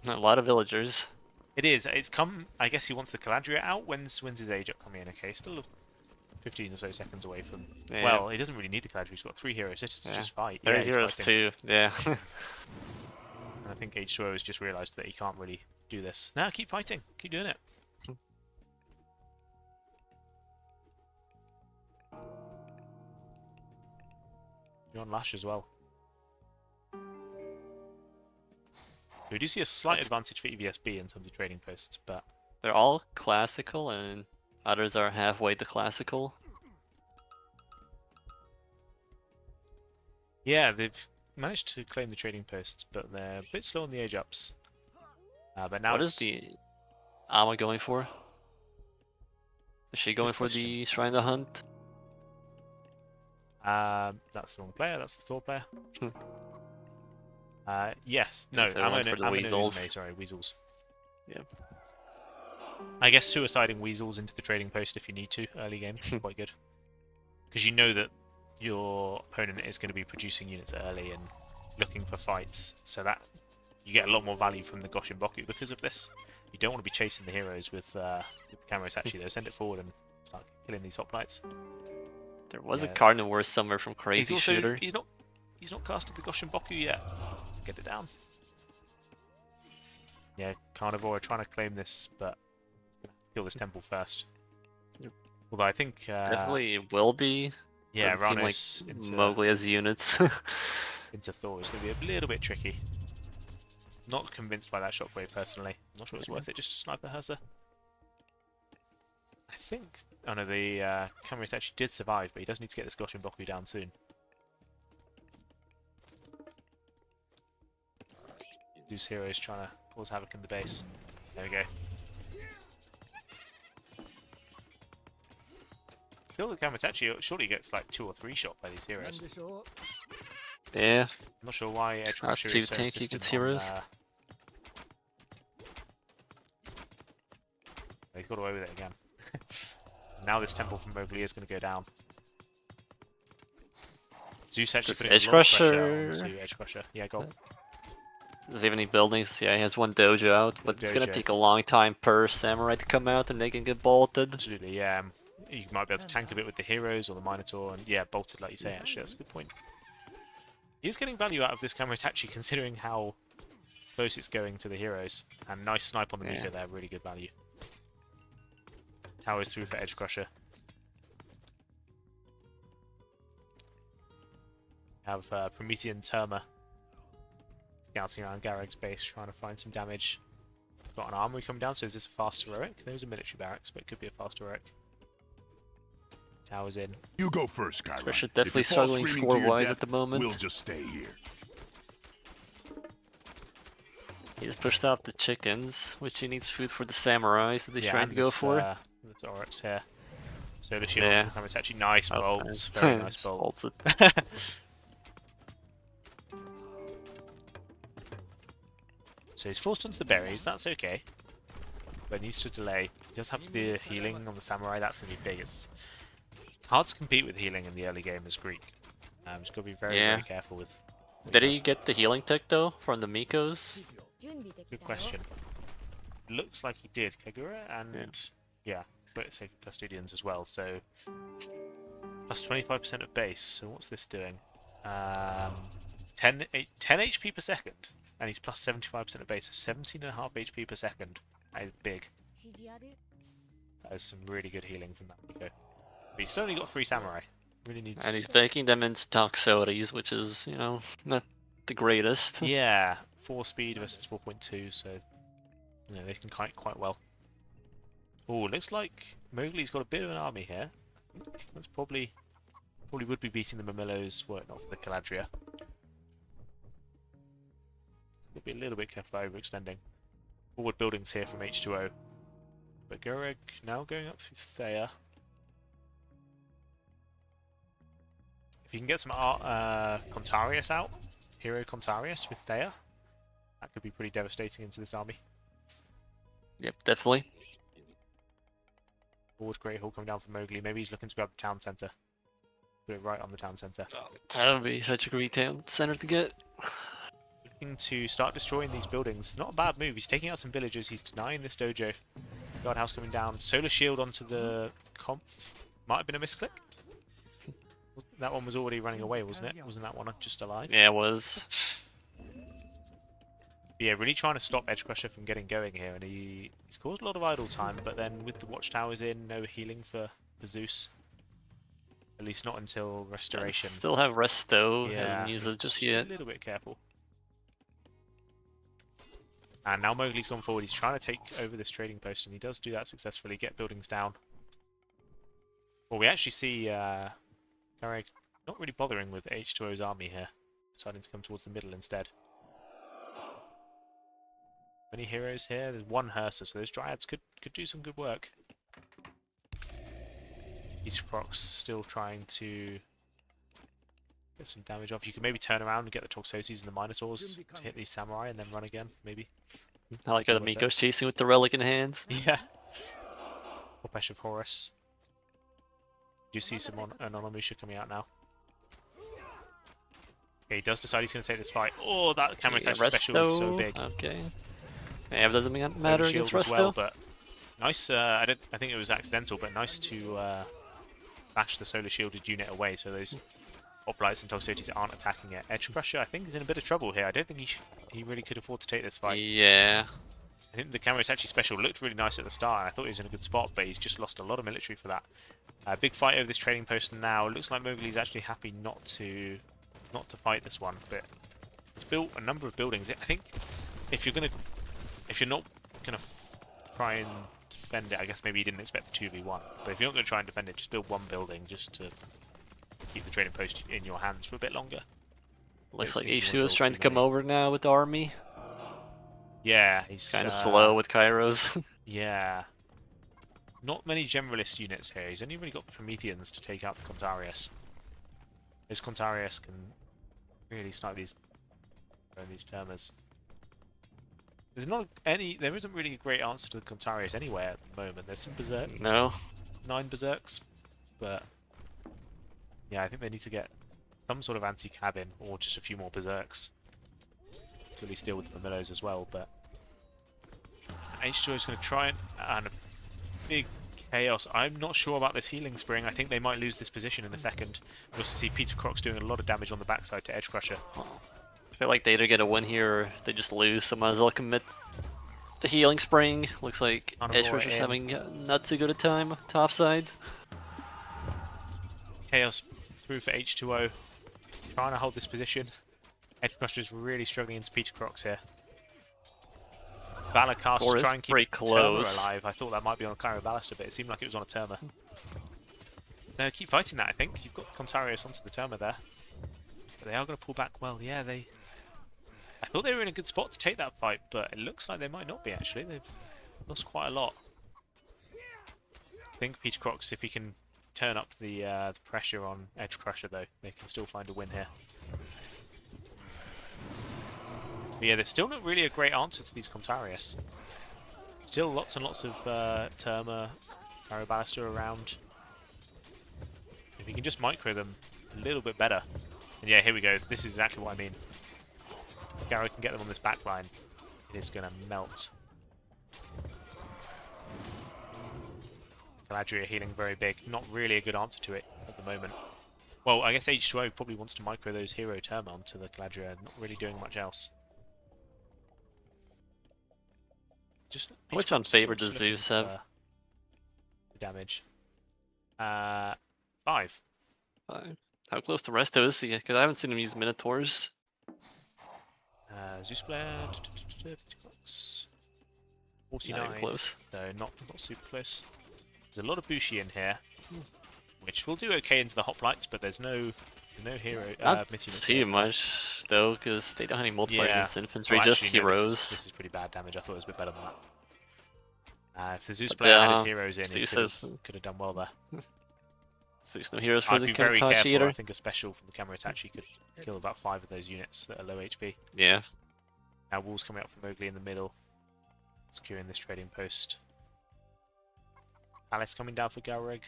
A lot of villagers. It is. It's come. I guess he wants the Caladria out. When's his age up coming in? Okay, still 15 or so seconds away from. Yeah. Well, he doesn't really need the Caladria. He's got 3 heroes. It's just fight. 3 yeah, heroes too. Yeah. And I think H2O has just realised that he can't really do this. No, keep fighting. Keep doing it. You're on Lash as well. We do see a slight advantage for EVSB in terms of trading posts, but they're all classical and others are halfway to classical. yeah, they've managed to claim the trading posts, but they're a bit slow on the age ups. But now what is the Ama going for? Is she going for the Shrine of the Hunt? That's the wrong player. That's the Thor player. Yes. No, I'm for the Weasels. Sorry, Weasels. Yeah. I guess suiciding Weasels into the trading post if you need to early game is quite good. Because you know that your opponent is going to be producing units early and looking for fights, so that you get a lot more value from the Goshin Boku because of this. You don't want to be chasing the heroes with the Kamurotachi. They'll send it forward and start killing these hoplites. There was a carnivore somewhere from Crazy Shooter. He's not casted the Goshin Boku yet. Get it down. Yeah, carnivore are trying to claim this, but kill this temple first. Yep. Although I think Definitely it will be. yeah, Ranos like into Mowgli as units. into Thor is going to be a little bit tricky. Not convinced by that shockwave personally. I'm not sure it's worth it just to sniper Hersa. I think. Oh no, the Kamurotachi actually did survive, but he does need to get this Goshin Boku down soon. These heroes trying to cause havoc in the base. There we go. I feel like Kamurotachi surely gets like 2 or 3 shot by these heroes. Yeah. I'm not sure why Edge Not Crusher too is so tanky insistent against on, heroes. He's got away with it again. Now this temple from Mowgli is going to go down. Zeus actually Does putting a Edge lot of pressure Crusher- onto Edge Crusher. Yeah, go on. Does he have any buildings? Yeah, he has one dojo out, but it's gonna Dojo. take a long time per samurai to come out and they can get bolted. Absolutely, yeah. You might be able to tank a bit with the heroes or the Minotaur, and yeah, bolted like you say, actually, that's a good point. He is getting value out of this Kamurotachi considering how close it's going to the heroes. And nice snipe on the Mika there, really good value. Towers through for Edge Crusher. Have Promethean Terma scouting around Garag's base, trying to find some damage. Got an armory coming down, so is this a fast heroic? There's a military barracks, but it could be a fast heroic. Towers in. You go first, Skyline. Crusher If definitely you fall struggling screaming to your score-wise death, at the moment. We'll just stay here. He's pushed out the chickens, which he needs food for the samurais that he's trying and to go this, for. This Oryx here. Solar Shield, Yeah. it's actually nice Oh, bolts. Very nice just bolts. bolts it. So he's forced onto the berries, that's okay. But needs to delay. He does have the healing on the samurai, that's going to be big. It's hard to compete with healing in the early game as Greek. Just got to be very, very careful with. Did he get the healing tech though from the Mikos? Good question. Looks like he did, Kagura, and yeah, but it's custodians as well. So plus 25% of base. So what's this doing? 10 HP per second, and he's plus 75% of base, so 17.5 HP per second. That is big. That is some really good healing from that Miko. But he's still only got 3 samurai. Really needs. And he's baking them into Toxotes, which is, you know, not the greatest. Yeah, 4 speed versus 4.2, so you know they can kite quite well. Oh, looks like Mowgli's got a bit of an army here. I think that's probably would be beating the Mamillos, were it not for the Caladria. We'll be a little bit careful about overextending. Forward buildings here from H2O. But Goreg now going up through Thea. If you can get some Contarius out, Hero Contarius with Thea, that could be pretty devastating into this army. Yep, definitely. Forward Great Hall coming down from Mowgli. Maybe he's looking to grab the town centre. Put it right on the town centre. That would be such a great town center to get. Looking to start destroying these buildings. Not a bad move. He's taking out some villagers. He's denying this dojo. Guardhouse coming down. Solar Shield onto the comp. Might have been a misclick. That one was already running away, wasn't it? Wasn't that one just alive? Yeah, it was. Yeah, really trying to stop Edge Crusher from getting going here, and he's caused a lot of idle time, but then with the watchtowers in, no healing for Zeus. At least not until Restoration. Still have Resto, Yeah, hasn't used he's it just yet. a little bit careful. And now Mowgli's gone forward, he's trying to take over this trading post, and he does do that successfully, get buildings down. Well, we actually see Garag not really bothering with H2O's army here, deciding to come towards the middle instead. Many heroes here. There's one Hersa, so those Dryads could do some good work. These Procs still trying to get some damage off. You can maybe turn around and get the Toxotes and the Minotaurs to hit these Samurai and then run again, maybe. I like how the Miko's chasing with the relic in hands. Yeah. Kopesh of Horus. You see some Anonymusha coming out now. Okay, he does decide he's going to take this fight. Oh, that camera Yeah, attack special is so big. Okay. Yeah, it doesn't matter Solar against shield as Resto. well, but nice. I think it was accidental, but nice to bash the solar shielded unit away, so those hoplites and toxicities aren't attacking it. Edge Crusher, I think, is in a bit of trouble here. I don't think he really could afford to take this fight. Yeah. I think the camera attack special looked really nice at the start, and I thought he was in a good spot, but he's just lost a lot of military for that. Big fight over this trading post now. Looks like Mowgli's actually happy not to fight this one, but he's built a number of buildings. I think if you're not gonna try and defend it, I guess maybe you didn't expect the 2v1. But if you're not gonna try and defend it, just build one building just to keep the trading post in your hands for a bit longer. Looks like H2 is trying to come over now with the army. Yeah, he's kind of slow with Kairos. Yeah. Not many generalist units here. He's only really got Prometheans to take out the Contarius. Those Contarius can really snipe these Termers. There isn't really a great answer to the Contarius anywhere at the moment. There's some Berserk. No. 9 Berserks. But yeah, I think they need to get some sort of anti-cabin or just a few more Berserks. Really deal with the Millows as well, but H2O is going to try and a big chaos. I'm not sure about this healing spring. I think they might lose this position in a second. We also see Peter Croc's doing a lot of damage on the backside to Edge Crusher. I feel like they either get a win here or they just lose, so might as well commit the healing spring. Looks like Edge Crusher's having not too good a time topside. Chaos through for H2O. Trying to hold this position. Edge Crusher's really struggling into Peter Croc's here. Valor cast to try and keep Terma alive. I thought that might be on a Cairo Ballista, but it seemed like it was on a Terma. No, keep fighting that, I think. You've got Contarius onto the Terma there. But they are going to pull back well. Yeah, I thought they were in a good spot to take that fight, but it looks like they might not be, actually. They've lost quite a lot. I think Peter Croc's, if he can turn up the pressure on Edge Crusher, though, they can still find a win here. But yeah, there's still not really a great answer to these Contarius. Still lots and lots of Terma, Cairo Ballista around. If you can just micro them a little bit better. And yeah, here we go. This is exactly what I mean. If Garo can get them on this back line, it is going to melt. Galadriel healing very big. Not really a good answer to it at the moment. Well, I guess H2O probably wants to micro those hero Terma onto the Galadriel, not really doing much else. Which on favor does Zeus have? The damage. 5. 5. How close to Resto is he? Because I haven't seen him use Minotaurs. Zeus Blair, 49. Not even close. So not super close. There's a lot of Bushi in here, which will do okay into the hoplites, but there's no hero. Not too much though, because they don't have any multiplier against infantry, just heroes. This is pretty bad damage. I thought it was a bit better than that. If the Zeus player had his heroes in, he could have done well there. Zeus no heroes for the I'd be very careful. Eater. I think a special from the camera attack could kill about 5 of those units that are low HP. Yeah. Now walls coming up from Mowgli in the middle, securing this trading post. Alice coming down for Galreg.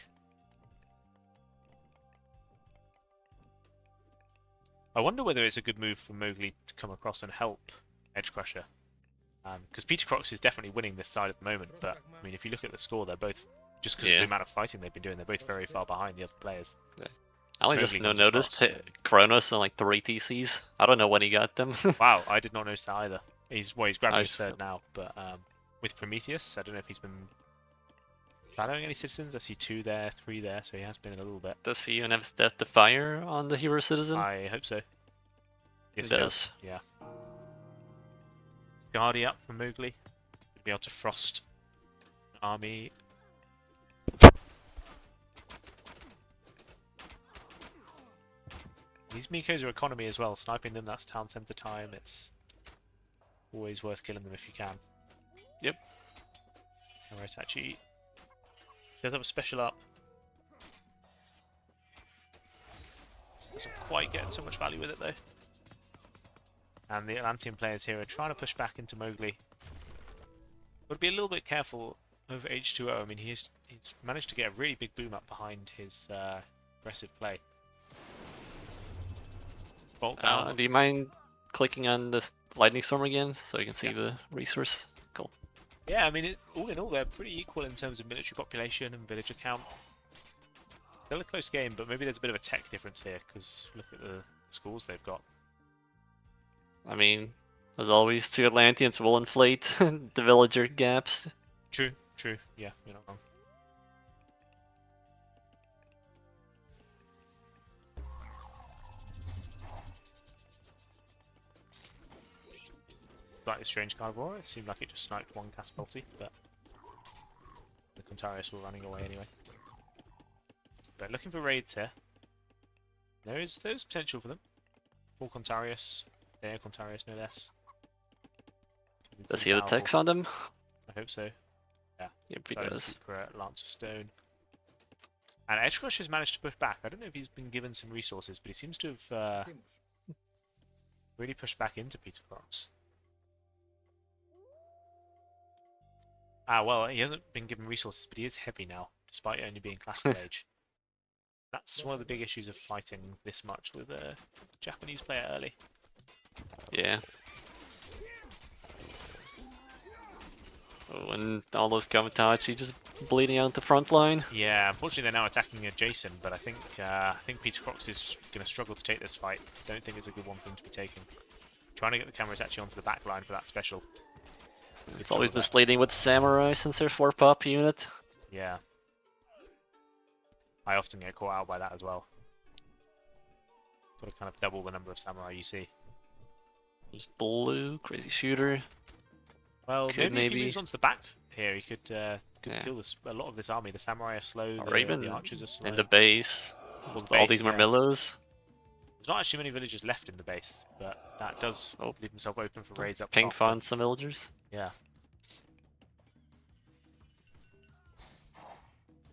I wonder whether it's a good move for Mowgli to come across and help Edge Crusher. Because Peter Crocs is definitely winning this side at the moment, but I mean, if you look at the score, they're both, just because of the amount of fighting they've been doing, they're both very far behind the other players. Yeah. I only just noticed Kronos on like 3 TCs. I don't know when he got them. Wow, I did not notice that either. He's grabbing his third now, but with Prometheus, I don't know if he's been shadowing any citizens. I see 2 there, 3 there, so he has been in a little bit. Does he even have Death Fire on the hero citizen? I hope so. Yes, he does. Yeah. Guardi up from Mowgli. Be able to frost an army. These Mikos are economy as well. Sniping them, that's town center time. It's always worth killing them if you can. Yep. Orotachi does have a special up. Doesn't quite get so much value with it though. And the Atlantean players here are trying to push back into Mowgli. Got to be a little bit careful over H2O. I mean, he's managed to get a really big boom up behind his aggressive play. Bolt down. Do you mind clicking on the lightning storm again so you can see the resource? Cool. Yeah, I mean, all in all, they're pretty equal in terms of military population and villager count. Still a close game, but maybe there's a bit of a tech difference here, because look at the schools they've got. I mean, as always, 2 Atlanteans will inflate the villager gaps. True, true. Yeah, you're not wrong. Slightly strange carnivore. It seemed like it just sniped one catapulty, but the Contarius were running away anyway. But looking for raids here. There's potential for them. 4 Contarius. There, Contarius no less. Does he have the text on them? I hope so. Yeah. Yep, he Bone does. Secret, Lance of Stone. And Edgecrush has managed to push back. I don't know if he's been given some resources, but he seems to have really pushed back into Peter Crocs. Ah, well, he hasn't been given resources, but he is heavy now, despite only being classical age. That's one of the big issues of fighting this much with a Japanese player early. Yeah. Oh, and all those Kamitachi just bleeding out the front line. Yeah, unfortunately they're now attacking adjacent, but I think Peter Crocs is going to struggle to take this fight. Don't think it's a good one for him to be taking. Trying to get the cameras actually onto the back line for that special. It's always misleading with Samurai since they're 4-pop unit. Yeah. I often get caught out by that as well. Got to kind of double the number of samurai you see. There's blue, crazy shooter. Well, maybe if he moves onto the back here, he could kill a lot of this army. The samurai are slow, the archers are slow. In the base, all these Marmillos. There's not actually many villagers left in the base, but that does leave himself open for raids up Pink top. found some villagers. Yeah.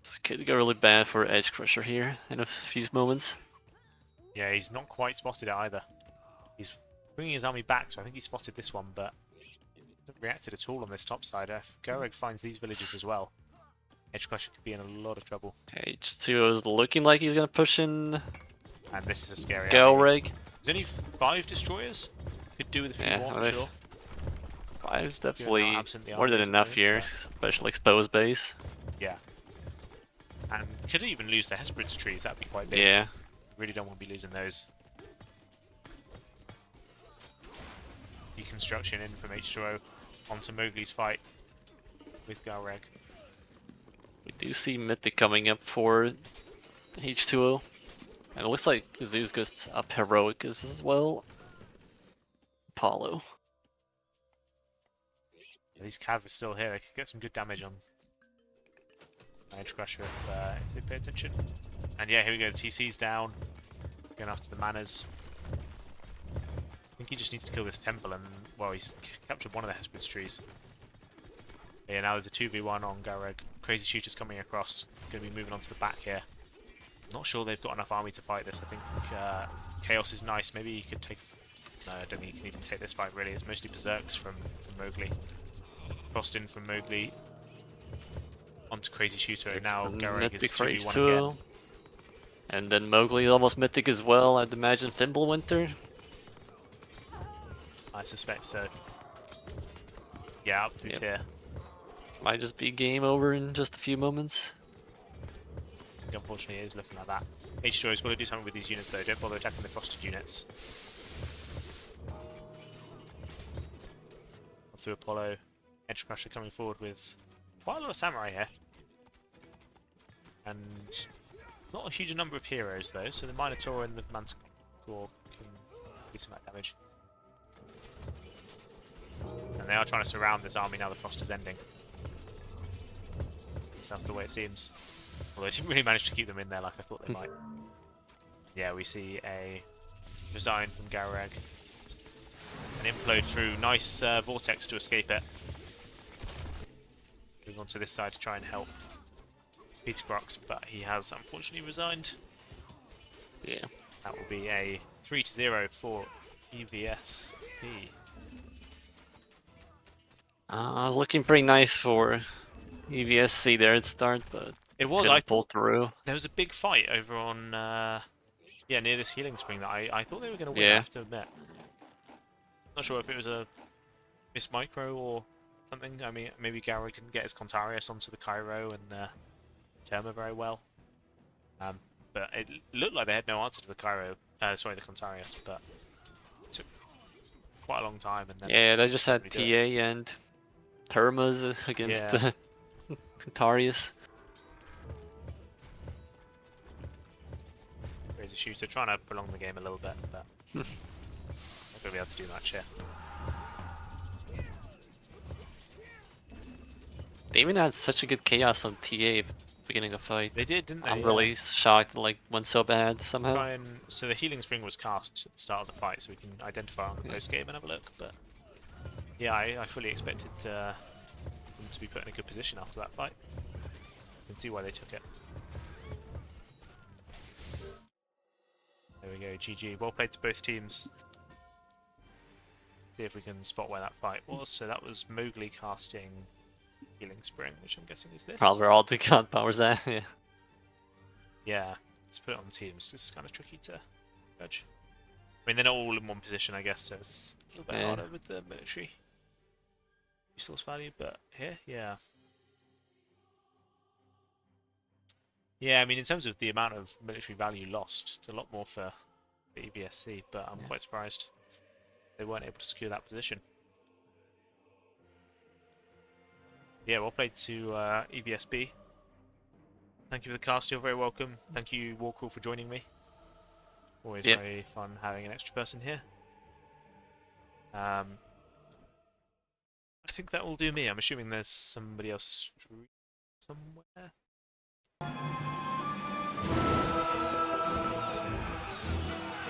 This could go really bad for Edge Crusher here in a few moments. Yeah, he's not quite spotted it either. He's bringing his army back, so I think he spotted this one, but hasn't reacted at all on this top side. If Gereg finds these villages as well, Edge Crusher could be in a lot of trouble. H2 is looking like he's going to push in. And this is a scary Galreg. There's only 5 destroyers. Could do with a few more for sure. 5's definitely more than enough here, especially exposed base. Yeah. And could even lose the Hesperid's trees, that'd be quite big. Yeah. Really don't want to be losing those. Deconstruction in from H2O onto Mowgli's fight with Galreg. We do see Mythic coming up for H2O. And it looks like Zeus goes up heroic as well. Apollo. Yeah, these Cav are still here. They could get some good damage on Edge Crusher if they pay attention. And yeah, here we go. The TC's down. Going after the Manners. I think he just needs to kill this temple and, well, he's captured one of the Hesperid's trees. Yeah, now there's a 2v1 on Gareg. Crazy Shooter's coming across. Going to be moving on to the back here. Not sure they've got enough army to fight this. I think Chaos is nice. Maybe he could take... No, I don't think he can even take this fight, really. It's mostly Berserks from Mowgli. Frost in from Mowgli. Onto Crazy Shooter, and now Gareg is 2v1 again. And then Mowgli is almost Mythic as well, I'd imagine Thimblewinter. I suspect so. Yeah, up through tier. Might just be game over in just a few moments. Unfortunately, it is looking like that. H2O's got to do something with these units though. Don't bother attacking the frosted units. Through Apollo, Edge Crusher coming forward with quite a lot of samurai here. And not a huge number of heroes though, so the Minotaur and the Manticore can do some damage. And they are trying to surround this army now the frost is ending. At least that's the way it seems. Although they didn't really manage to keep them in there like I thought they might. Yeah, we see a resign from Garreg. An implode through. Nice vortex to escape it. Move on to this side to try and help Peter Crocs, but he has unfortunately resigned. Yeah. That will be a 3-0 for EVS. Looking pretty nice for EVSC there at start, but it was. couldn't pull through. There was a big fight over on Yeah, near this healing spring that I thought they were going to win, I Yeah. have to admit. Not sure if it was a miss micro or something. I mean, maybe Gary didn't get his Contarius onto the Cairo and Terma very well. But it looked like they had no answer to the Cairo, sorry, the Contarius, but it took quite a long time. And then Yeah, they just had redo it. TA and Termas against Yeah. the Tarius. Crazy shooter, trying to prolong the game a little bit, but not going to be able to do much here. They even had such a good chaos on TA beginning of fight. They did, didn't they? I'm Yeah. really shocked it like went so bad somehow. Try and, so the healing spring was cast at the start of the fight, so we can identify on the post game and have a look. But yeah, I fully expected them to be put in a good position after that fight. You can see why they took it. There we go, GG. Well played to both teams. See if we can spot where that fight was. So that was Mowgli casting healing spring, which I'm guessing is this. Probably where all the god powers at. Yeah. Yeah, let's put it on teams. This is kind of tricky to judge. I mean, they're not all in one position, I guess, so it's a little bit harder with the military resource value, but here, yeah. Yeah, I mean, in terms of the amount of military value lost, it's a lot more for the EVSC, but I'm quite surprised they weren't able to secure that position. Yeah, well played to EVSB. Thank you for the cast, you're very welcome. Thank you, Warkrool, for joining me. Always very fun having an extra person here. I think that will do me. I'm assuming there's somebody else somewhere.